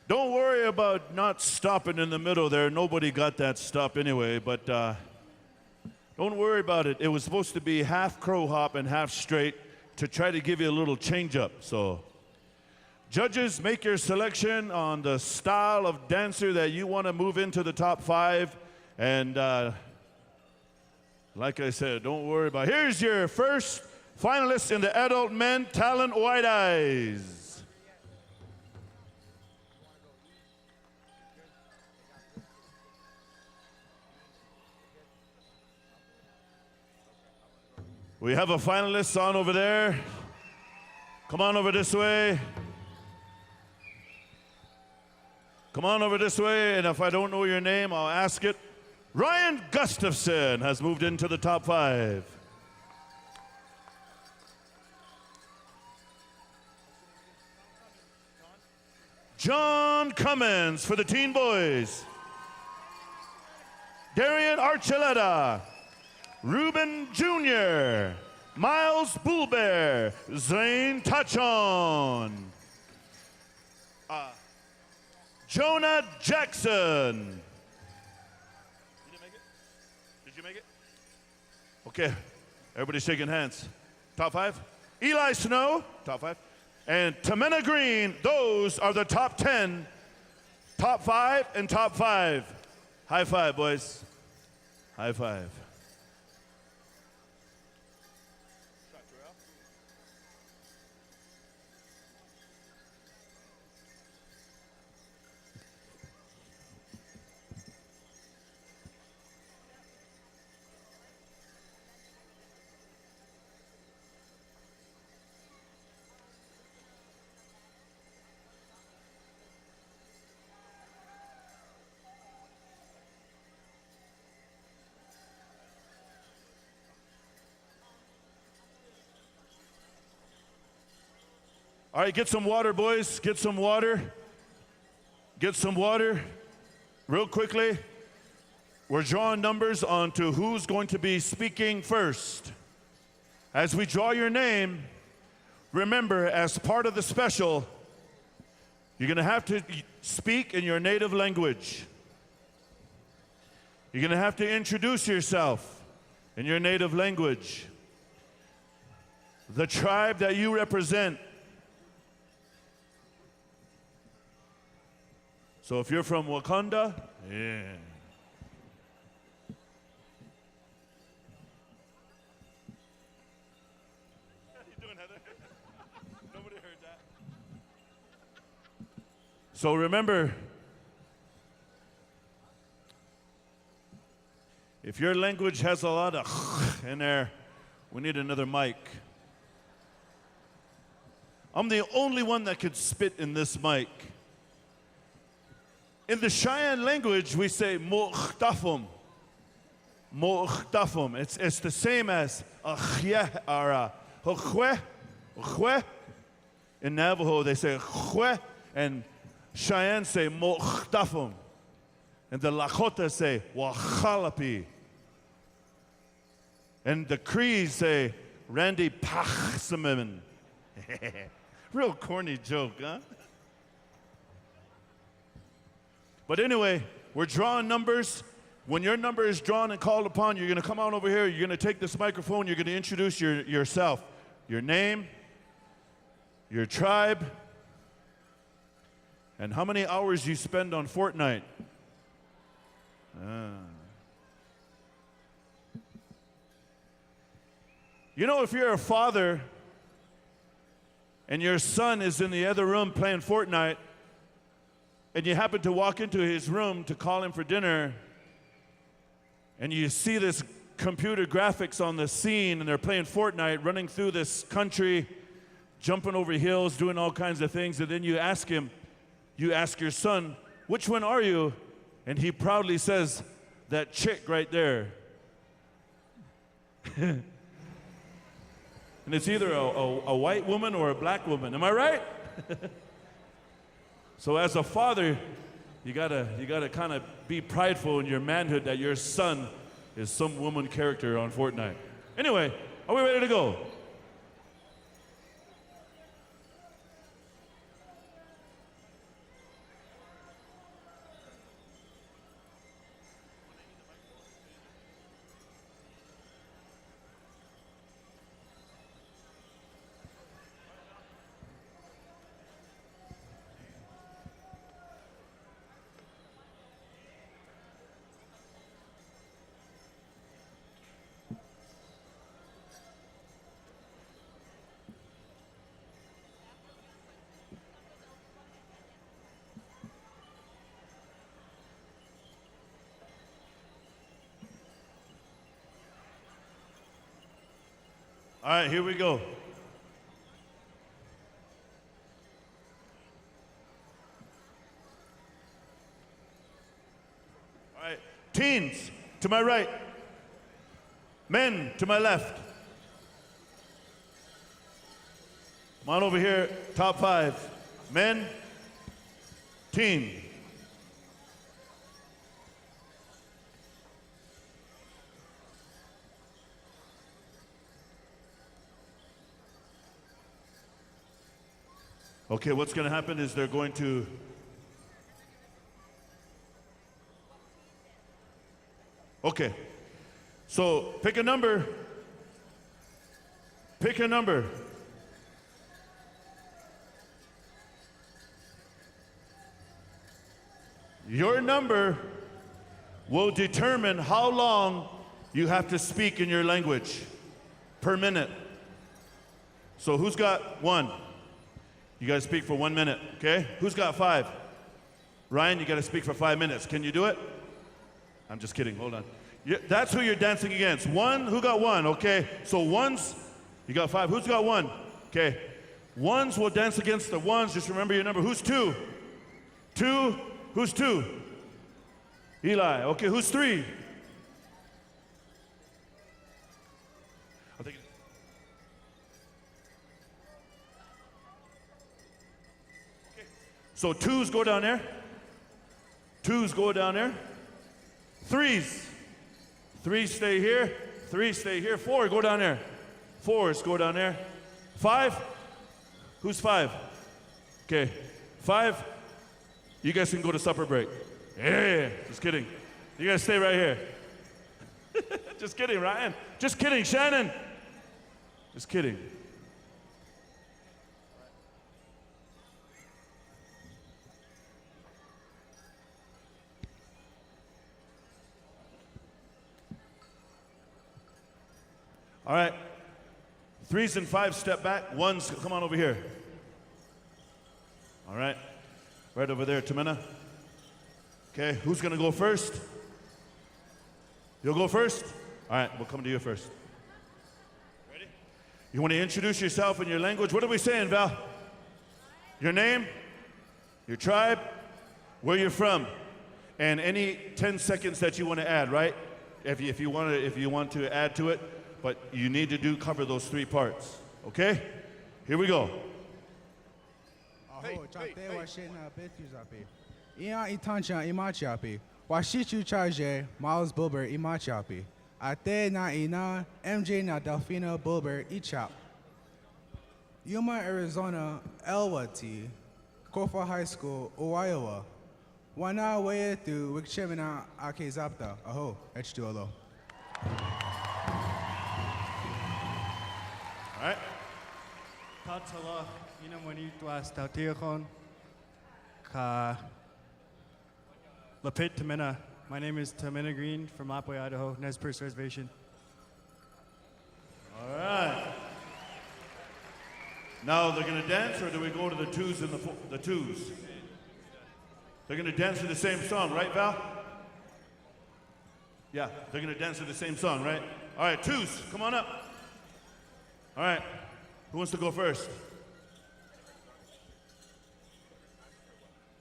Don't worry about not stopping in the middle there. Nobody got that stop anyway, but don't worry about it. It was supposed to be half crow hop and half straight to try to give you a little change up. So, judges, make your selection on the style of dancer that you want to move into the top 5. And like I said, don't worry about it. Here's your first finalist in the adult men talent, White Eyes. We have a finalist on over there. Come on over this way. Come on over this way, and if I don't know your name, I'll ask it. Ryan Gustafson has moved into the top 5. John Cummins for the teen boys. Darian Archuleta. Ruben Jr. Miles Bullbear. Zane Tachon. Jonah Jackson. Okay, everybody shaking hands. Top 5. Eli Snow, top 5. And Tamena Green, those are the top 10, top 5, and top 5. High five, boys. High five. All right, get some water, boys. Get some water. Get some water. Real quickly, we're drawing numbers onto who's going to be speaking first. As we draw your name, remember, as part of the special, you're going to have to speak in your native language. You're going to have to introduce yourself in your native language. The tribe that you represent. So if you're from Wakanda, yeah. How you doing, Heather? Nobody heard that. So remember, if your language has a lot of in there, we need another mic. I'm the only one that could spit in this mic. In the Cheyenne language, we say muhtafum. Muhtafum. It's the same as achye or chwe. In Navajo, they say chwe, and Cheyenne say muhtafum. And the Lakota say wachalapi. And the Crees say Randy Pachsamimin. Real corny joke, huh? But anyway, we're drawing numbers. When your number is drawn and called upon, you're going to come on over here. You're going to take this microphone. You're going to introduce yourself, your name, your tribe, and how many hours you spend on Fortnite. You know, if you're a father and your son is in the other room playing Fortnite, and you happen to walk into his room to call him for dinner, and you see this computer graphics on the scene, and they're playing Fortnite, running through this country, jumping over hills, doing all kinds of things, and then you ask your son, which one are you? And he proudly says, that chick right there. And it's either a white woman or a black woman. Am I right? So as a father, you gotta kind of be prideful in your manhood that your son is some woman character on Fortnite. Anyway, are we ready to go? All right, here we go. All right, teens to my right, men to my left. Come on over here, top 5. Men, teen. Okay, what's going to happen is they're going to... Okay, so pick a number. Pick a number. Your number will determine how long you have to speak in your language per minute. So who's got 1? You got to speak for 1 minute, okay? Who's got 5? Ryan, you got to speak for 5 minutes. Can you do it? I'm just kidding. Hold on. That's who you're dancing against. 1, who got 1? Okay. So ones, you got 5. Who's got 1? Okay. Ones will dance against the ones. Just remember your number. Who's 2? 2. Who's 2? Eli. Okay. Who's 3? I think So twos go down there. Twos go down there. Threes. Threes stay here. Threes stay here. Four go down there. Fours go down there. Five. Who's five? Okay. Five. You guys can go to supper break. Yeah. Just kidding. You guys stay right here. Just kidding, Ryan. Just kidding, Shannon. Just kidding. All right. Threes and fives step back. Ones, come on over here. All right. Right over there, Tamina. Okay, who's going to go first? You'll go first? All right, we'll come to you first. Ready? You want to introduce yourself in your language? What are we saying, Val? Your name, your tribe, where you're from, and any 10 seconds that you want to add, right? If you want to add to it, but you need to cover those three parts. Okay? Here we go. Washichu charge Miles Bulber imachapi. Ate na ina MJ na Delfina Bulber ichap. Yuma, Arizona, Elwati, Kofa High School, Iowa. Wana weye tu wikchemina ake zapta. Aho, H2LO. All right. Tatala inamani tuas tautiachon ka Lapit Tamina. My name is Tamina Green from Lapway, Idaho, Nez Perce Reservation. All right. Now they're going to dance, or do we go to the twos and the twos? They're going to dance to the same song, right, Val? Yeah, they're going to dance to the same song, right? All right, twos, come on up. All right, who wants to go first?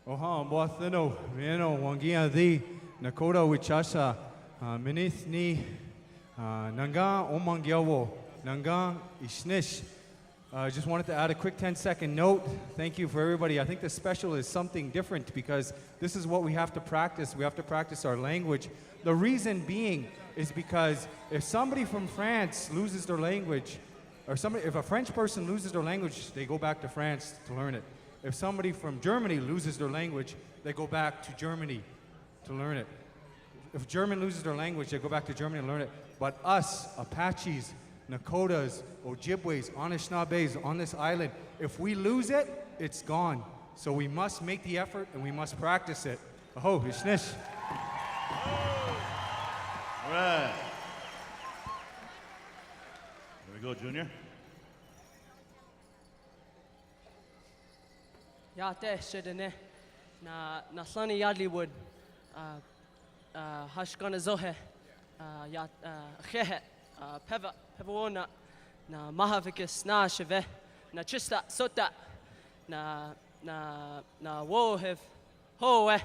Oha, Boathino, Vieno, Wangia the Nakota Wichasa, Minith ni Nanga Omangyawo, Nanga Ishnish. Just wanted to add a quick 10-second note. Thank you for everybody. I think the special is something different because this is what we have to practice. We have to practice our language. The reason being is because if somebody from France loses their language, or if a French person loses their language, they go back to France to learn it. If somebody from Germany loses their language, they go back to Germany to learn it. If German loses their language, they go back to Germany to learn it. But us, Apaches, Nakotas, Ojibways, Anishinaabes on this island, if we lose it, it's gone. So we must make the effort and we must practice it. Aho, Ishnish. All right. Here we go, Junior. Ya te shedene na slani yadli wood hashkana zohe ya khehe peva wona na mahavikis na sheve na chista sota na wohev hoe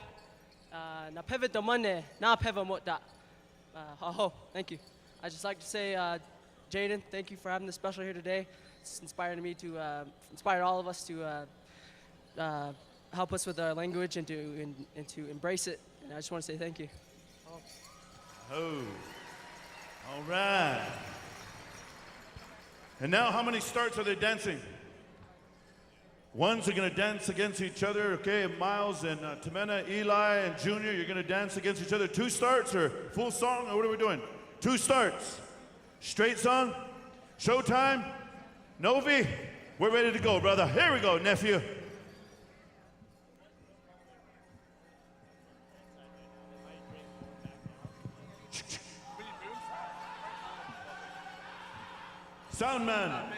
na peva domane na peva mota ho. Thank you. I just like to say, Jaden, thank you for having this special here today. It's inspired me to inspired all of us to help us with our language and to embrace it. And I just want to say thank you. Oh, all right. And now, how many starts are they dancing? Ones are going to dance against each other, okay? Miles and Tamena, Eli and Junior, you're going to dance against each other. Two starts or full song, or what are we doing? Two starts. Straight song, showtime, Novi, we're ready to go, brother. Here we go, nephew. Sound man.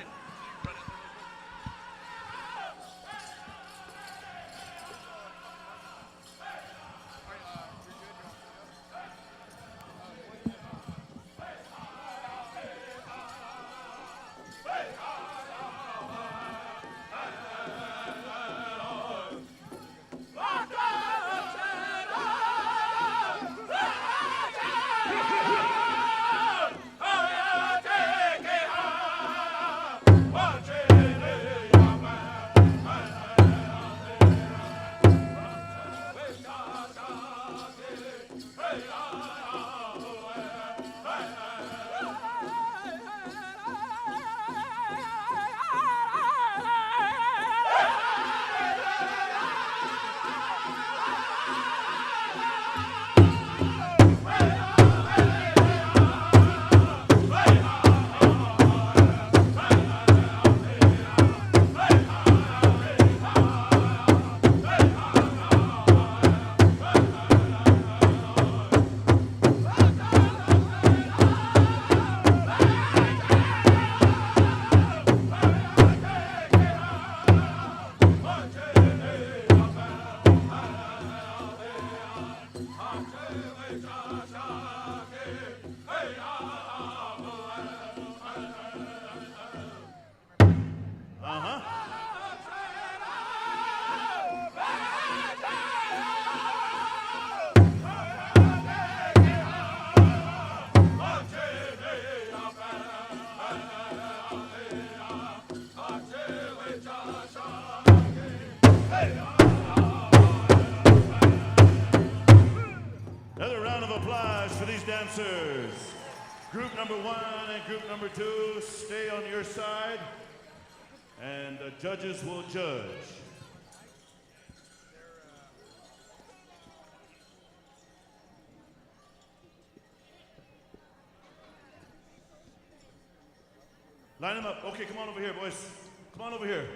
Another round of applause for these dancers. Group number 1 and group number 2, stay on your side, and the judges will judge. Line them up. Okay, come on over here, boys. Come on over here.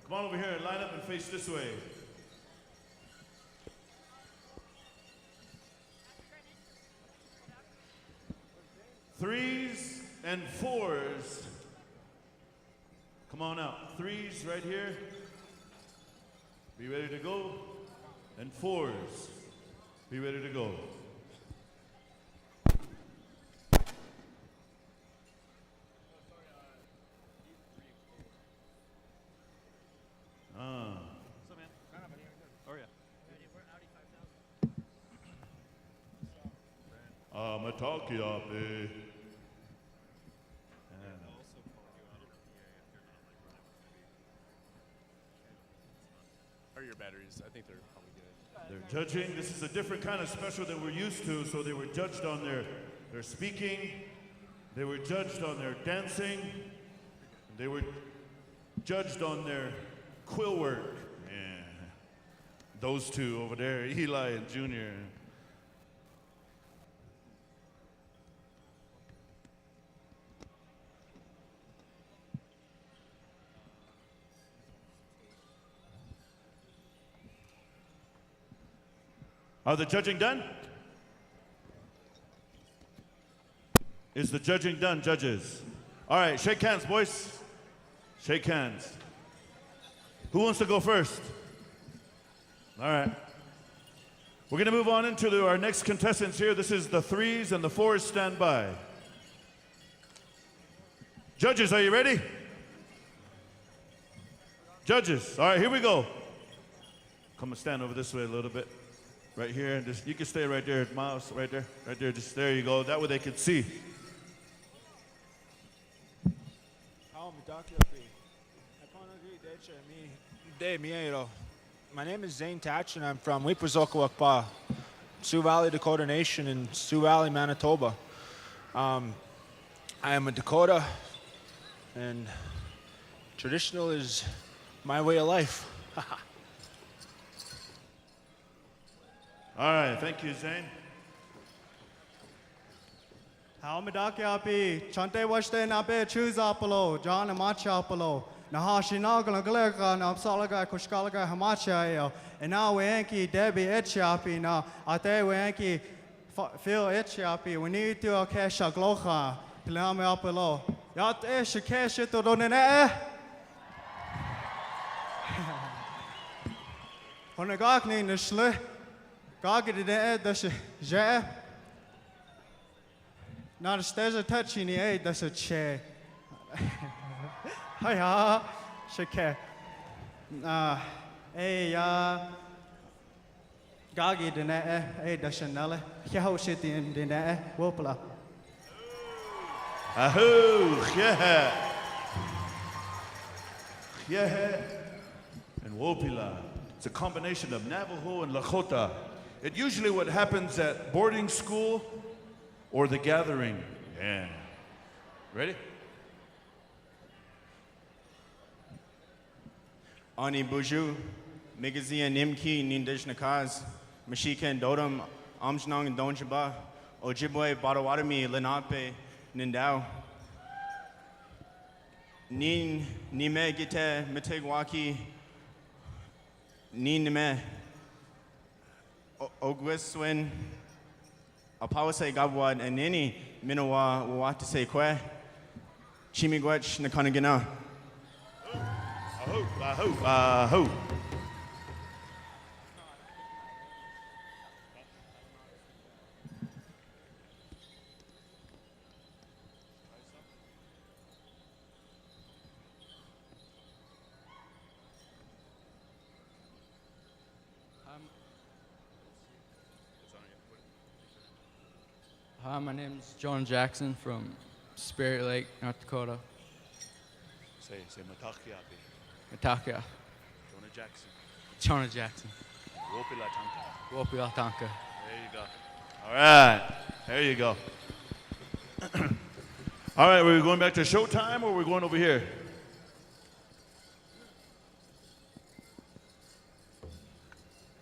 Come on over here and line up and face this way. Threes and fours. Come on out. Threes right here. Be ready to go. And fours. Be ready to go. Matakiape. Or your batteries. I think they're probably good. They're judging. This is a different kind of special that we're used to, so they were judged on their speaking, they were judged on their dancing, they were judged on their quill work. Yeah. Those two over there, Eli and Junior. Are the judging done? Is the judging done, judges? All right, shake hands, boys. Shake hands. Who wants to go first? All right. We're going to move on into our next contestants here. This is the threes and the fours. Stand by. Judges, are you ready? Judges, all right, here we go. Come and stand over this way a little bit. Right here, and just, you can stay right there, Miles, right there, just there you go. That way they can see. My name is Zane Tatch, and I'm from Weepwazokawakpa, Sioux Valley Dakota Nation in Sioux Valley, Manitoba. I am a Dakota, and traditional is my way of life. All right, thank you, Zane. How Madakiapi, Chante Washte Nabe, Chuzapolo, John Amachapolo, Nahashinaga, Galega, Namsalaga, Kushkalaga, Hamachayo, and now Wanky, Debbie Etchapi, now Ate Wanky, Phil Etchapi, we need to Akesha Glocha, Pilame Apolo. Yat Esh, Kesha to Donene. Honagakni, Nishle. Gaggy de das je. Not there's a touch in the aid, that's a chair. Hiya, shake. Gaggy de ne, that's a null. How shit in the ne, wopla. Ahoo, yeah. Yeah. And Wopila. It's a combination of Navajo and Lakota. It usually what happens at boarding school or the gathering. Yeah. Ready? Ani Buju, Migazia Nimki, Nindishnakas, Mashika and Dodam, Amjnang and Donjaba, Ojibwe, Badawadami, Lenape, Nindao. Nin Nime Gite, Mitegwaki, Nin Nime. Ogwiswin, Apawase Gabwad, and Nini, Minawa, Watase Kwe, Chimigwech, Nakanagana. Ahoo. Hi, my name is John Jackson from Spirit Lake, North Dakota. Say Matakiapi. Matakia. Jonah Jackson. Jonah Jackson. Wopila Tanka. Wopila Tanka. There you go. All right. There you go. All right, we're going back to Showtime or we're going over here?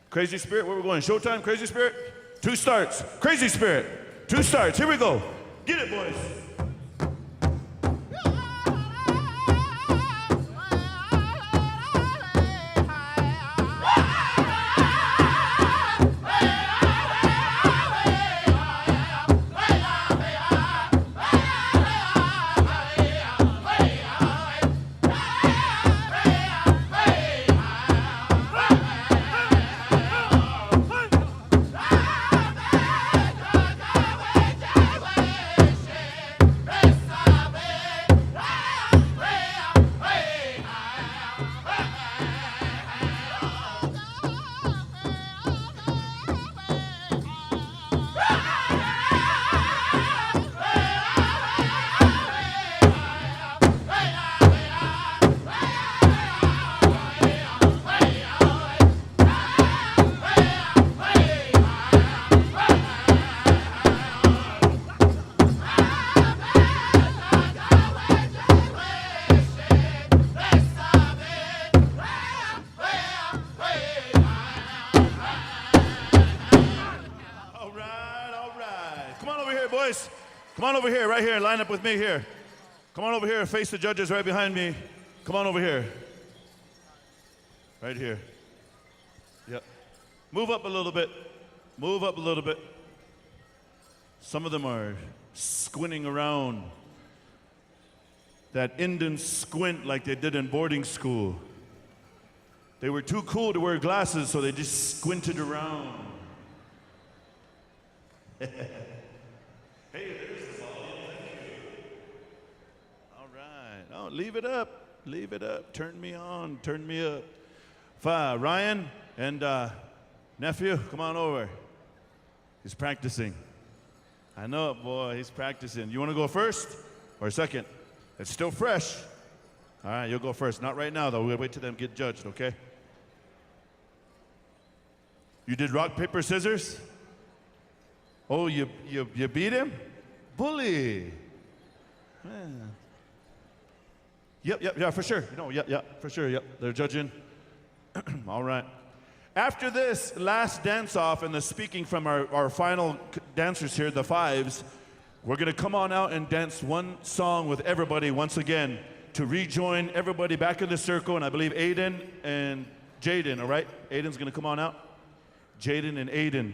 Crazy Spirit, where we're going? Showtime, Crazy Spirit? 2 starts. Crazy Spirit. 2 starts. Here we go. Get it, boys. Come on over here, right here. Line up with me here. Come on over here. Face the judges right behind me. Come on over here. Right here. Yep. Move up a little bit. Move up a little bit. Some of them are squinting around. That Indian squint like they did in boarding school. They were too cool to wear glasses, so they just squinted around. Hey, there's the ball. All right. Oh, leave it up. Leave it up. Turn me on. Turn me up. Ryan and nephew, come on over. He's practicing. I know it, boy. He's practicing. You want to go first or second? It's still fresh. All right, you'll go first. Not right now, though. We'll wait till them get judged, okay? You did rock, paper, scissors? Oh, you beat him? Bully. Yeah. Yep, for sure. No, yeah, for sure, yep. They're judging. All right. After this last dance-off and the speaking from our final dancers here, the fives, we're going to come on out and dance one song with everybody once again to rejoin everybody back in the circle. And I believe Aiden and Jaden, all right? Aiden's going to come on out. Jaden and Aiden.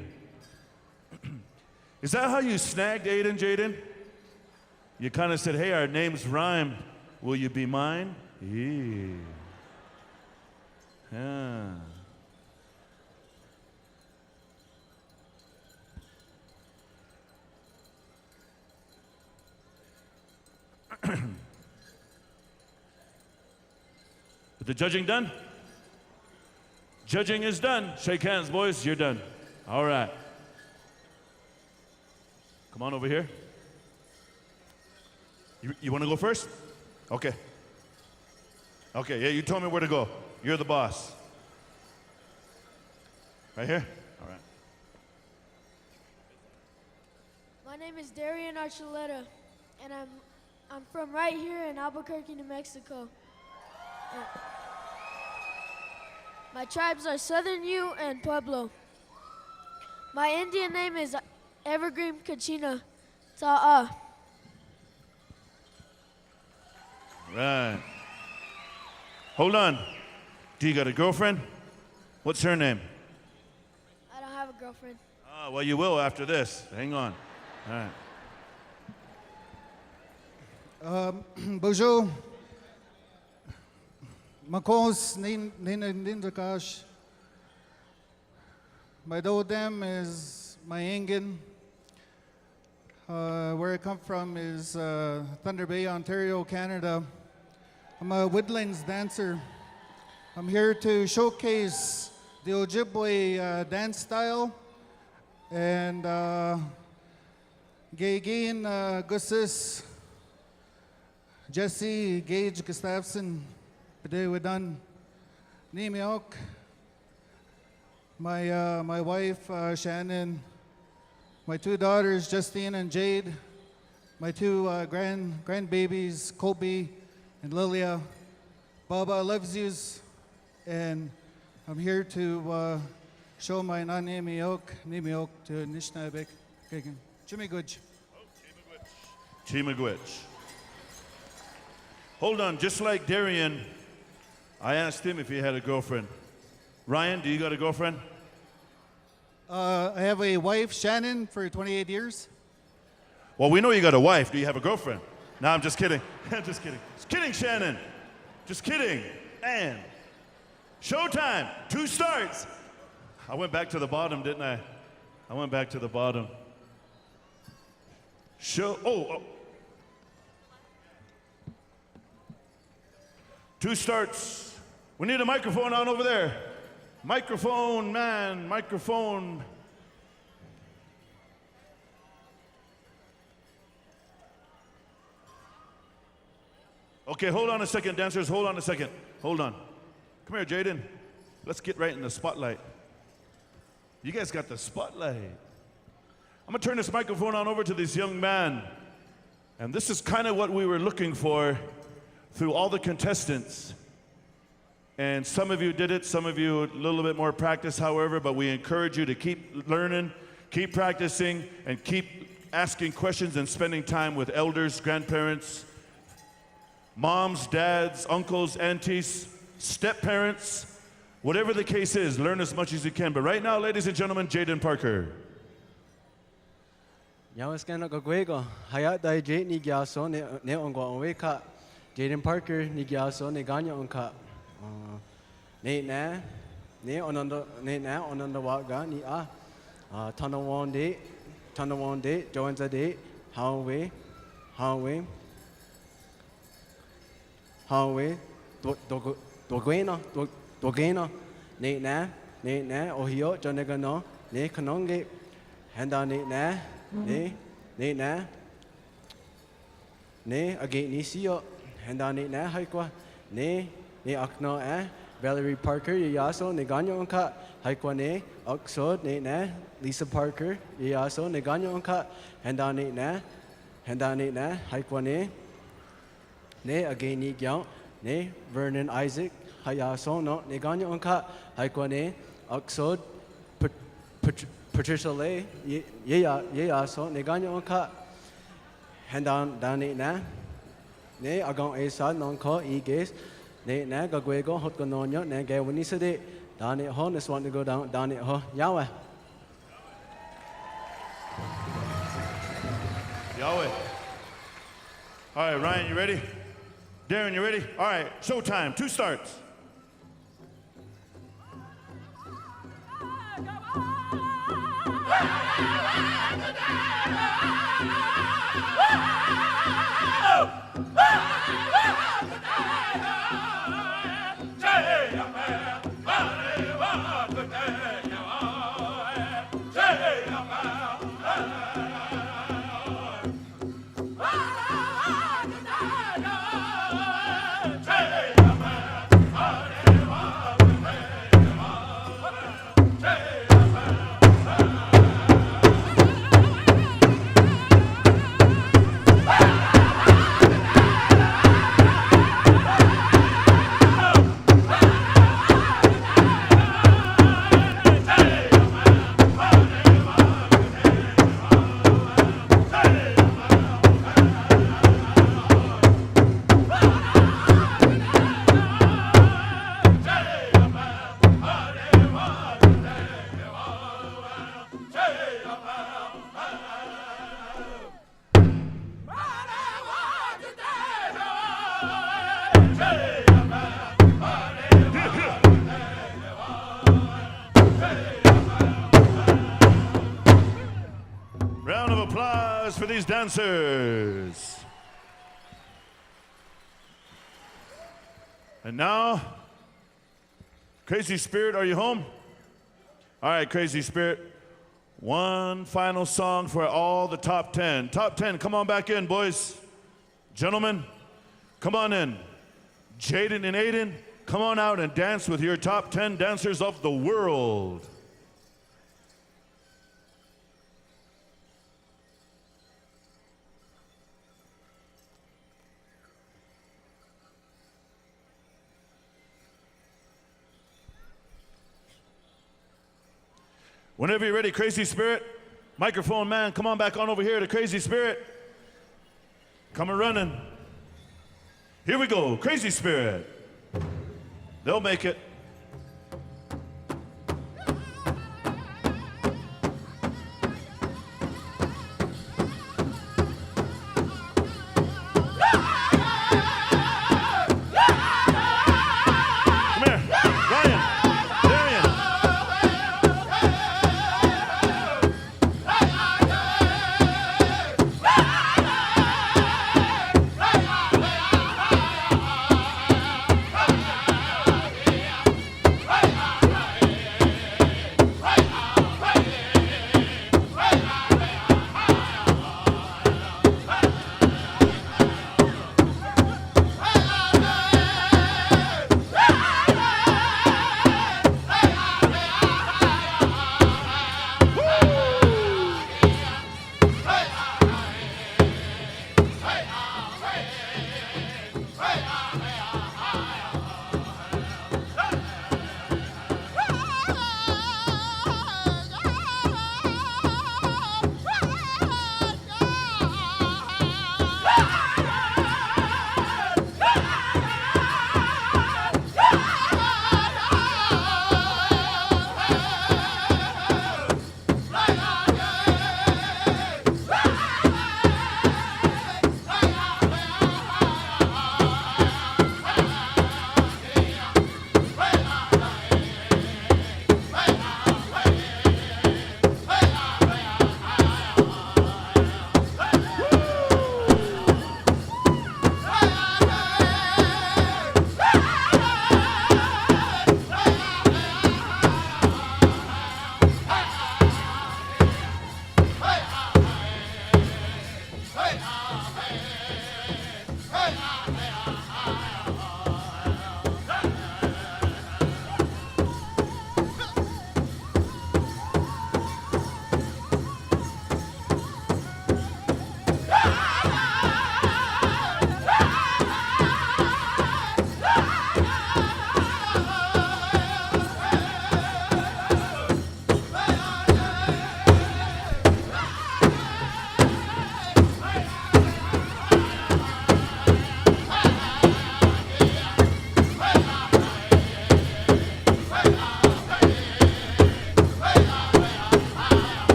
Is that how you snagged Aiden, Jaden? You kind of said, hey, our names rhyme. Will you be mine? Yeah. Is the judging done? Judging is done. Shake hands, boys. You're done. All right. Come on over here. You want to go first? Okay. Okay, yeah, you told me where to go. You're the boss. Right here? All right. My name is Darian Archuleta, and I'm from right here in Albuquerque, New Mexico. My tribes are Southern Ute and Pueblo. My Indian name is Evergreen Kachina Ta'a. Right. Hold on. Do you got a girlfriend? What's her name? I don't have a girlfriend. Oh, well, you will after this. Hang on. All right. Bonjour. Makos Nindakash. My Dodem is my Ingin. Where I come from is Thunder Bay, Ontario, Canada. I'm a woodlands dancer. I'm here to showcase the Ojibwe dance style and Gagin Gussis, Jesse Gage Gustafson, Pede Wedan, Nimiok, my wife Shannon, my two daughters, Justine and Jade, my two grandbabies, Colby and Lilia. Baba loves yous, and I'm here to show my nanimiok to Nishnabek. Chimigwich. Chimigwich. Hold on, just like Darian, I asked him if he had a girlfriend. Ryan, do you got a girlfriend? I have a wife, Shannon, for 28 years. Well, we know you got a wife. Do you have a girlfriend? No, I'm just kidding. I'm just kidding. Just kidding, Shannon. Just kidding. And showtime. 2 starts. I went back to the bottom, didn't I? I went back to the bottom. Oh. 2 starts. We need a microphone on over there. Microphone, man, microphone. Okay, hold on a second, dancers. Hold on a second. Hold on. Come here, Jaden. Let's get right in the spotlight. You guys got the spotlight. I'm going to turn this microphone on over to this young man. And this is kind of what we were looking for through all the contestants. And some of you did it, some of you a little bit more practice, however, but we encourage you to keep learning, keep practicing, and keep asking questions and spending time with elders, grandparents, moms, dads, uncles, aunties, step-parents, whatever the case is, learn as much as you can. But right now, ladies and gentlemen, Jaden Parker. Jaden Parker ni gyaso ni ganyo onka ne onanda waga ni tanawonde joinza de hawe dogena ne ohio jonegano ne kanonge handa ne age ni siyo handa ne haikwa ne akno Valerie Parker yaso ne ganyo onka haikwa ne oxod ne Lisa Parker yaso ne ganyo onka handa ne haikwa ne age ni gyao ne Vernon Isaac hayaso no ne ganyo onka haikwa ne oxod Patricia Lay yaso ne ganyo onka handa ne agong esa non ko iges ne gagwego hot kononyo ne ge winisade dane ho ne swan to go down dane ho Yahweh. Yahweh. All right, Ryan, you ready? Darren, you ready? All right, showtime. 2 starts. Round of applause for these dancers. And now, Crazy Spirit, are you home? All right, Crazy Spirit. One final song for all the top 10. Top 10, come on back in, boys. Gentlemen, come on in. Jaden and Aiden, come on out and dance with your top 10 dancers of the world. Whenever you're ready, Crazy Spirit, microphone man, come on back on over here to Crazy Spirit. Coming running. Here we go, Crazy Spirit. They'll make it.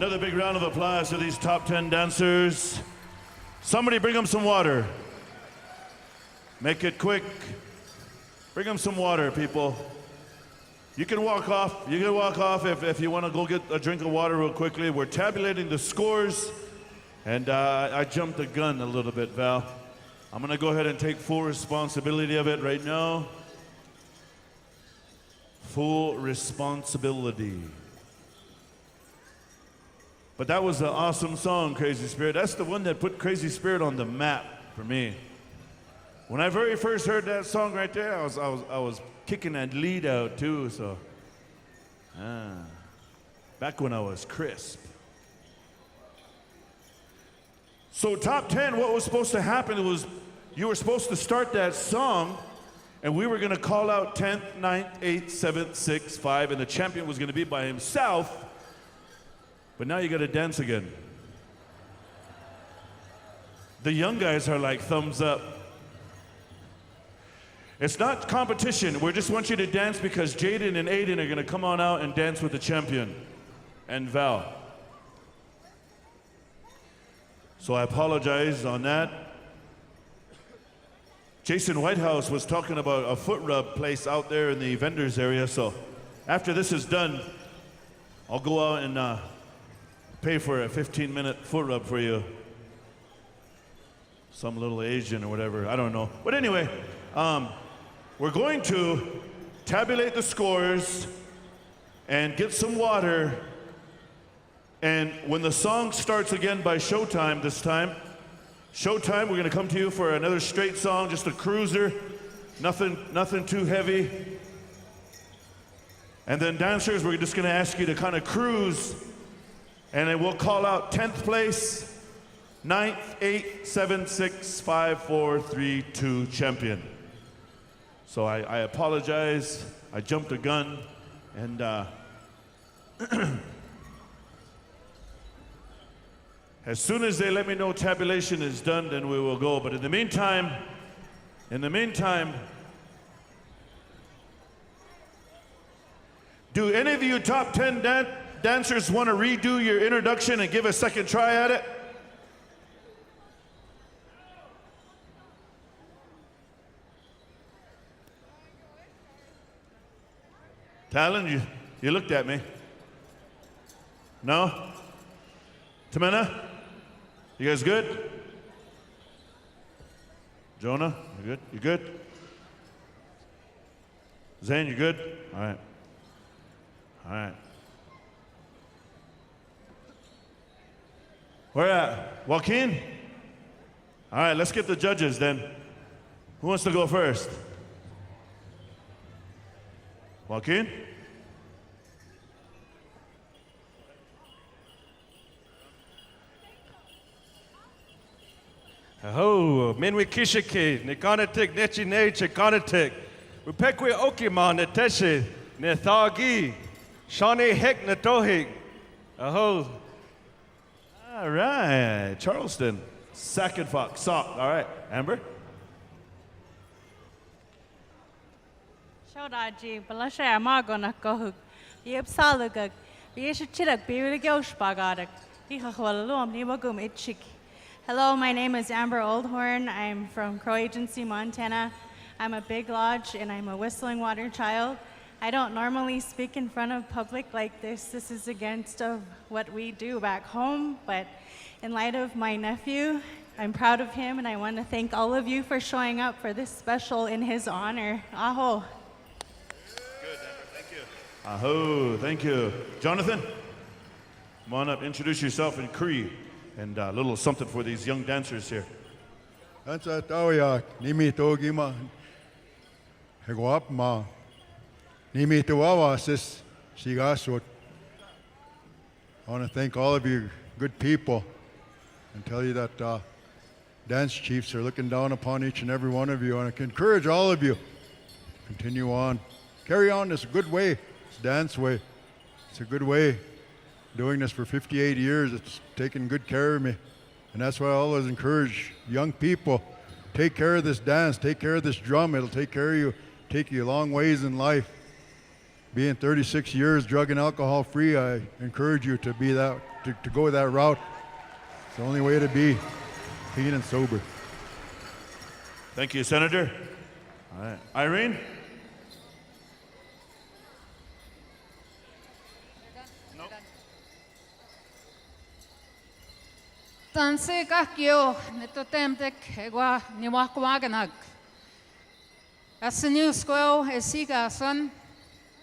Another big round of applause to these top 10 dancers. Somebody bring them some water. Make it quick. Bring them some water, people. You can walk off. You can walk off if you want to go get a drink of water real quickly. We're tabulating the scores. And I jumped the gun a little bit, Val. I'm going to go ahead and take full responsibility of it right now. Full responsibility. But that was an awesome song, Crazy Spirit. That's the one that put Crazy Spirit on the map for me. When I very first heard that song right there, I was kicking that lead out too. So, back when I was crisp. So top 10, what was supposed to happen was you were supposed to start that song, and we were going to call out 10th, 9th, 8th, 7th, 6th, 5, and the champion was going to be by himself. But now you got to dance again. The young guys are like thumbs up. It's not competition. We just want you to dance because Jaden and Aiden are going to come on out and dance with the champion and Val. So I apologize on that. Jason Whitehouse was talking about a foot rub place out there in the vendors area. So after this is done, I'll go out and pay for a 15-minute foot rub for you. Some little Asian or whatever, I don't know. But anyway, we're going to tabulate the scores and get some water. And when the song starts again by showtime this time, showtime, we're gonna come to you for another straight song, just a cruiser, nothing too heavy. And then dancers, we're just gonna ask you to kind of cruise, and then we'll call out 10th place, 9th, 8th, 7th, 6th, 5, 4, 3, 2, champion. So I apologize, I jumped the gun, and as soon as they let me know tabulation is done, then we will go. But in the meantime, do any of you top 10 dancers want to redo your introduction and give a second try at it? Talon, you looked at me. No? Tamena? You guys good? Jonah, you good? You good? Zane, you good? All right. All right. Where at? Joaquin? All right, let's get the judges then. Who wants to go first? Joaquin? Aho, minwi kishiki, nikanatik nechi ne chikanatik. Upekwe okima neteshi, nethagi, shani hek netohig. Aho. All right, Charleston, second fox, sock. All right, Amber? Shodaji, Balasha Amagona Kohuk, Yep Salugak, Bieshichik, Biligyo Spagadak, Ihawalum, Nimagum Itchik. Hello, my name is Amber Oldhorn. I'm from Crow Agency, Montana. I'm a Big Lodge and I'm a Whistling Water child. I don't normally speak in front of public like this. This is against of what we do back home, but in light of my nephew, I'm proud of him and I want to thank all of you for showing up for this special in his honor. Aho. Good, Amber, thank you. Aho, thank you. Jonathan, come on up, introduce yourself in Cree. And a little something for these young dancers here. Dansa tauya nimi togima hegwap ma nimi tuawa sis sigasut. I want to thank all of you good people and tell you that dance chiefs are looking down upon each and every one of you. And I can encourage all of you continue on, carry on this good way, this dance way. It's a good way. Doing this for 58 years, it's taken good care of me. And that's why I always encourage young people, take care of this dance, take care of this drum, it'll take care of you, take you a long ways in life. Being 36 years drug and alcohol free, I encourage you to to go that route. It's the only way to be clean and sober. Thank you, Senator. All right. Irene? Tanse kakio neto temtek egwa niwakwaganag. As the new squirrel is siga son,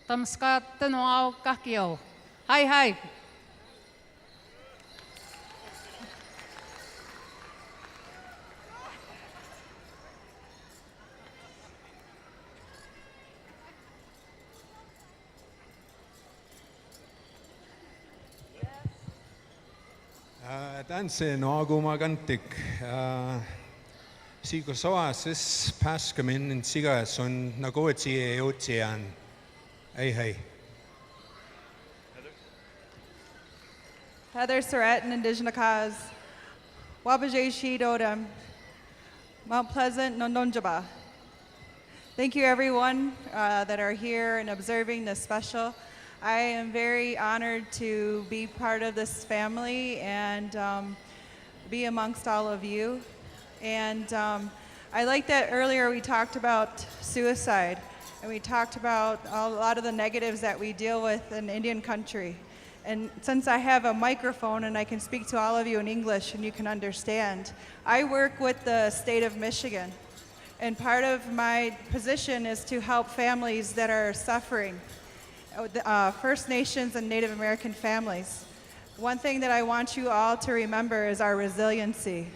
tamska tanwao kakio. Hi. Danse no magantik. Sigo soasis paskamin and siga son nagoeti eotian. Hey. Heather Surratt and Indigenous Cause. Wabaje Shidodam. Mount Pleasant, Nondonjaba. Thank you everyone that are here and observing this special. I am very honored to be part of this family and be amongst all of you. And I like that earlier we talked about suicide and we talked about a lot of the negatives that we deal with in Indian country. And since I have a microphone and I can speak to all of you in English and you can understand, I work with the state of Michigan. And part of my position is to help families that are suffering. First Nations and Native American families. One thing that I want you all to remember is our resiliency.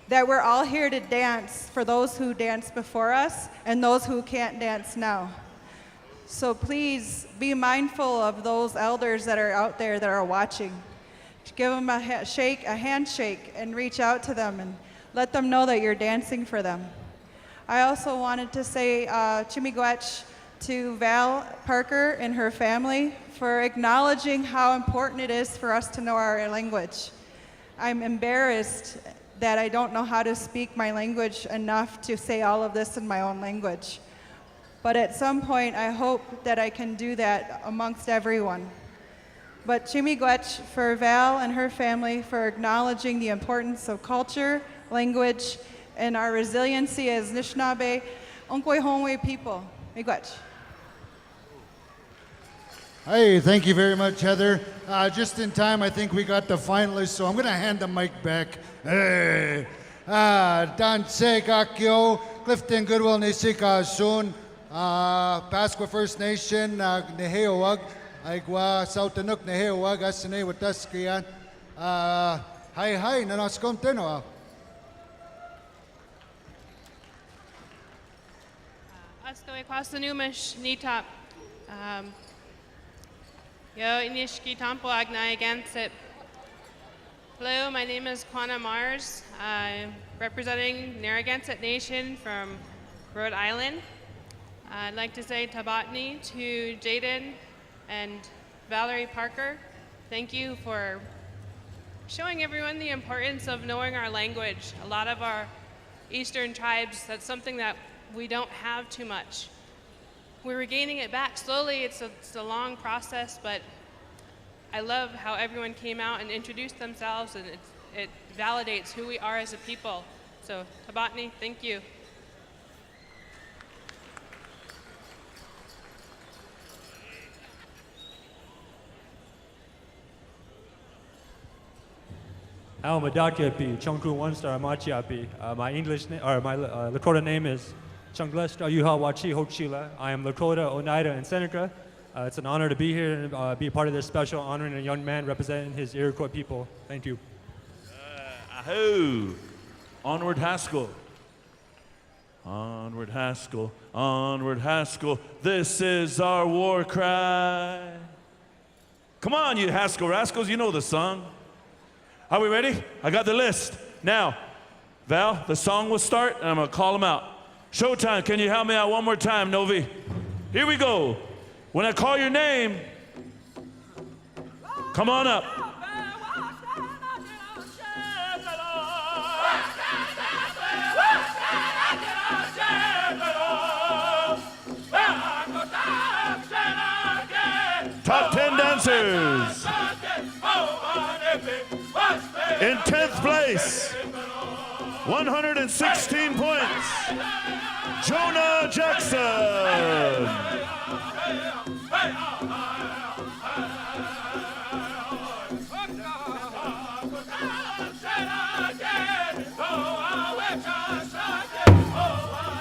That we're all here to dance for those who danced before us and those who can't dance now. So please be mindful of those elders that are out there that are watching. Give them a handshake and reach out to them and let them know that you're dancing for them. I also wanted to say Chimigwech to Val Parker and her family for acknowledging how important it is for us to know our language. I'm embarrassed that I don't know how to speak my language enough to say all of this in my own language. But at some point, I hope that I can do that amongst everyone. But Chimigwech for Val and her family for acknowledging the importance of culture, language, and our resiliency as Anishinaabe, Onkwe people. Miigwech. Hey, thank you very much, Heather. Just in time, I think we got the finalists, so I'm going to hand the mic back. Hey, Danse Gakyo, Clifton Goodwill Nisika Soon, Pasqua First Nation, Neheowag, Aigwa, South Tanuk, Neheowag, Asane, Wataskian. Hi, Nanaskom Tenoa. Askoe Kwasanumish, Nitop. Yo, Inishki Tampo Agnai Gansip. Hello, my name is Kwana Mars. I'm representing Narragansett Nation from Rhode Island. I'd like to say Tabatni to Jaden and Valerie Parker. Thank you for showing everyone the importance of knowing our language. A lot of our Eastern tribes, that's something that we don't have too much. We're regaining it back slowly. It's a long process, but I love how everyone came out and introduced themselves, and it validates who we are as a people. So, Tabatni, thank you. Albuquerque, Chongku One Star Machiapi. My English or my Lakota name is Chunglesta Yuha Wachi Hochila. I am Lakota, Oneida, and Seneca. It's an honor to be here and be a part of this special, honoring a young man representing his Iroquois people. Thank you. Ahoo! Onward Haskell. Onward Haskell, onward Haskell. This is our war cry. Come on, you Haskell rascals, you know the song. Are we ready? I got the list. Now, Val, the song will start, and I'm gonna call them out. Showtime, can you help me out one more time, Novi? Here we go. When I call your name, come on up. Top 10 dancers. In 10th place, 116 points, Jonah Jackson.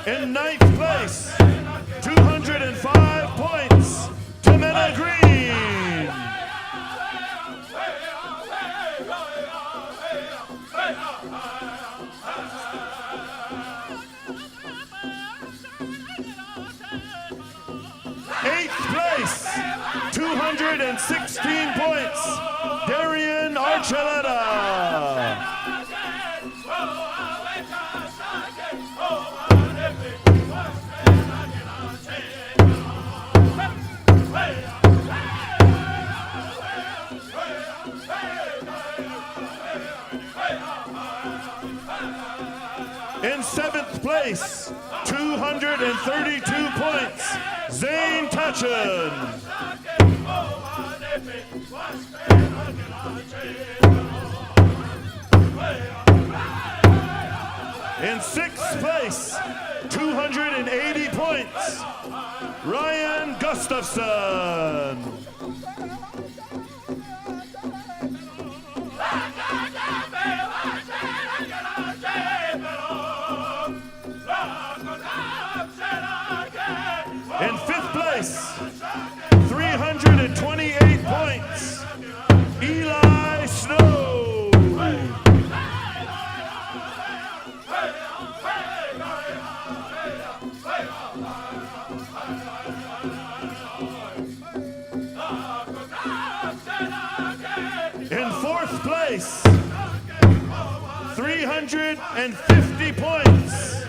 In 9th place, 205 points, Tamena Green. Eighth place, 216 points, Darian Archuleta. In 7th place, 232 points, Zane Touchin. In 6th place, 280 points, Ryan Gustafson. In 5th place, 328 points, Eli Snow. In 4th place, 350 points,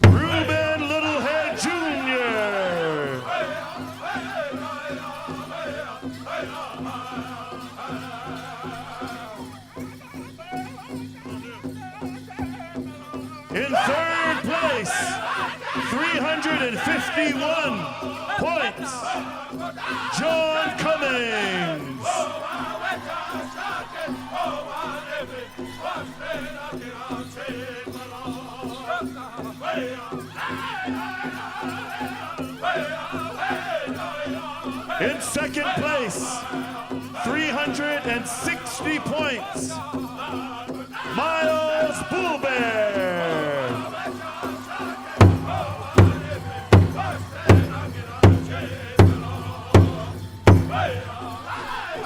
Ruben Littlehead Jr. In 3rd place, 351 points, John Cummings. In 2nd place, 360 points, Miles Bullbear.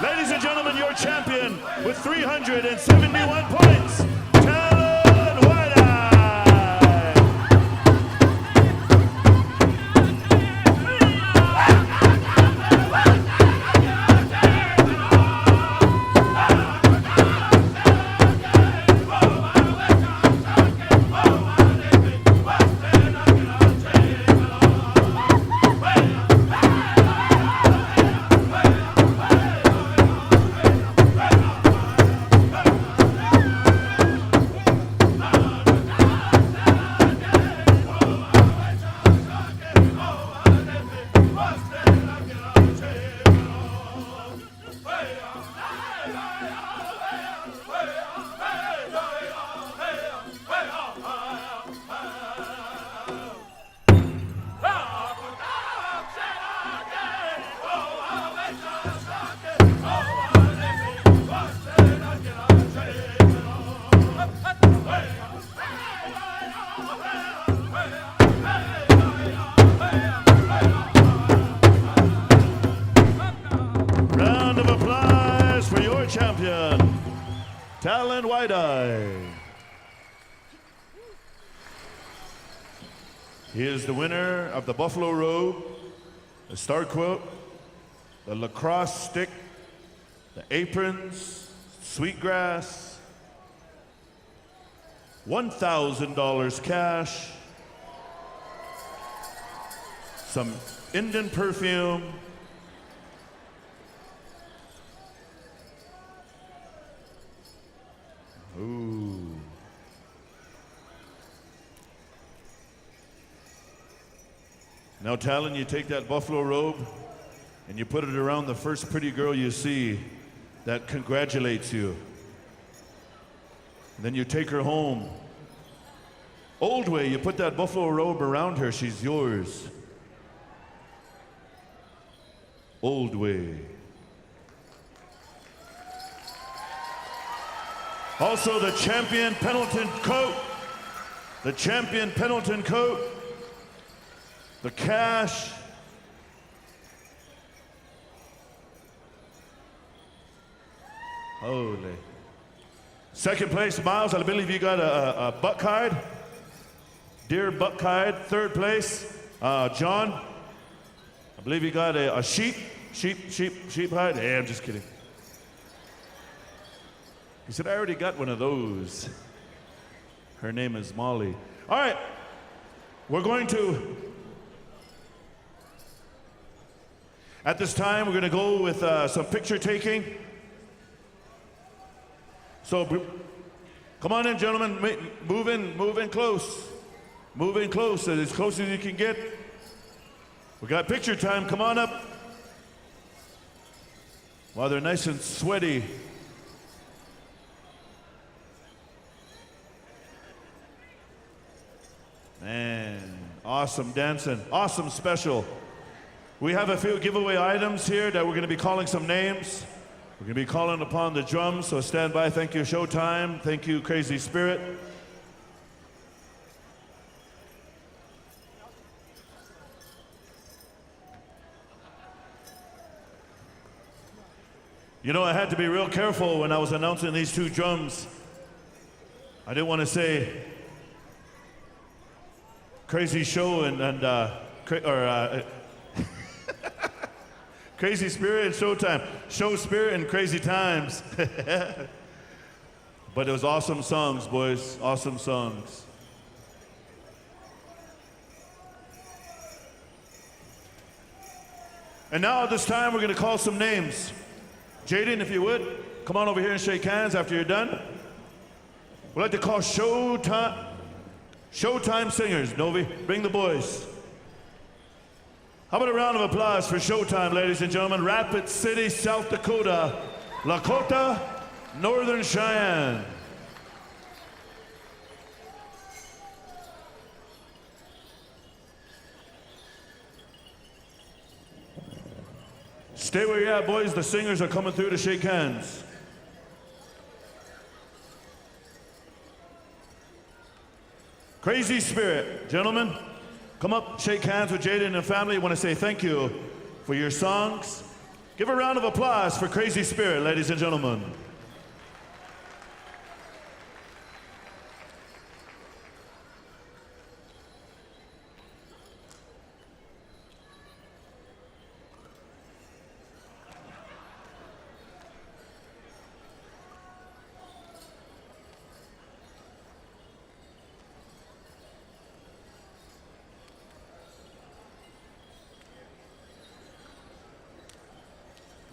Ladies and gentlemen, your champion with 371 points, Talon White-Eye. Round of applause for your champion, Talon White-Eye. He is the winner of the Buffalo Robe, the Star Quilt, the lacrosse stick, the aprons, sweetgrass, $1,000 cash, some Indian perfume, ooh. Now, Talon, you take that buffalo robe and you put it around the first pretty girl you see that congratulates you. Then you take her home. Old way, you put that buffalo robe around her, she's yours. Old way. Also the champion Pendleton coat. The champion Pendleton coat. The cash. Holy. Second place, Miles, I believe you got a buck hide. Deer buck hide. Third place, John, I believe you got a sheep hide. Hey, I'm just kidding. He said, I already got one of those. Her name is Molly. All right, we're going to, at this time, we're going to go with some picture taking. So come on in, gentlemen. Move in close. Move in close, as close as you can get. We got picture time. Come on up. While they're nice and sweaty. Man, awesome dancing. Awesome special. We have a few giveaway items here that we're going to be calling some names. We're going to be calling upon the drums, so stand by. Thank you, Showtime. Thank you, Crazy Spirit. You know, I had to be real careful when I was announcing these two drums. I didn't want to say Crazy Show Crazy Spirit and Showtime. Show Spirit and Crazy Times. But it was awesome songs, boys. Awesome songs. And now at this time, we're going to call some names. Jaden, if you would, come on over here and shake hands after you're done. We'd like to call Showtime singers. Novi, bring the boys. How about a round of applause for Showtime, ladies and gentlemen? Rapid City, South Dakota, Lakota, Northern Cheyenne. Stay where you're at, boys. The singers are coming through to shake hands. Crazy Spirit, gentlemen. Come up, shake hands with Jaden and family. I want to say thank you for your songs. Give a round of applause for Crazy Spirit, ladies and gentlemen.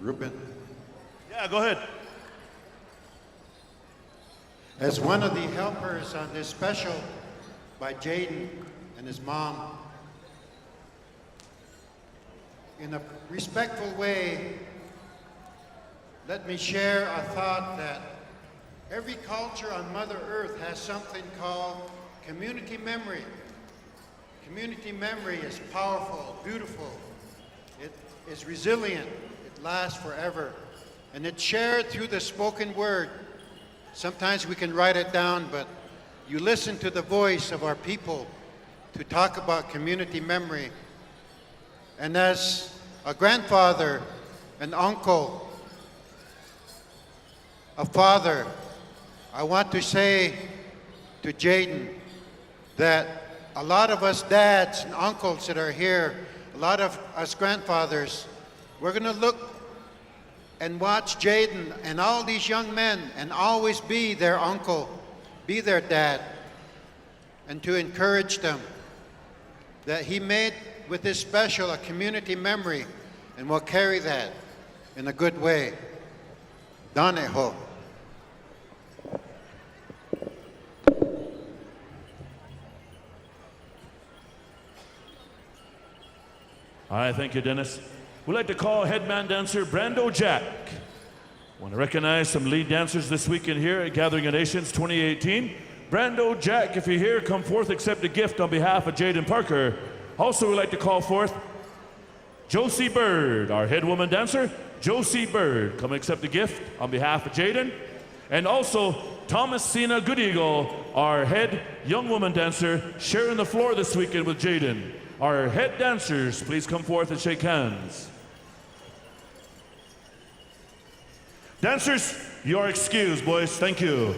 Ruben. Yeah, go ahead. As one of the helpers on this special by Jaden and his mom, in a respectful way, let me share a thought that every culture on Mother Earth has something called community memory. Community memory is powerful, beautiful, it is resilient, lasts forever, and it's shared through the spoken word. Sometimes we can write it down, but you listen to the voice of our people to talk about community memory. And as a grandfather, an uncle, a father, I want to say to Jaden that a lot of us dads and uncles that are here, a lot of us grandfathers, we're going to look and watch Jaden and all these young men and always be their uncle, be their dad, and to encourage them that he made with this special a community memory, and we'll carry that in a good way. Daneho. All right, thank you, Dennis. We'd like to call headman dancer Brando Jack. Want to recognize some lead dancers this weekend here at Gathering of Nations 2018. Brando Jack, if you're here, come forth, accept a gift on behalf of Jaden Parker. Also, we'd like to call forth Josie Bird, our head woman dancer. Josie Bird, come accept a gift on behalf of Jaden. And also, Thomasina Good Eagle, our head young woman dancer, sharing the floor this weekend with Jaden. Our head dancers, please come forth and shake hands. Dancers, you are excused, boys. Thank you.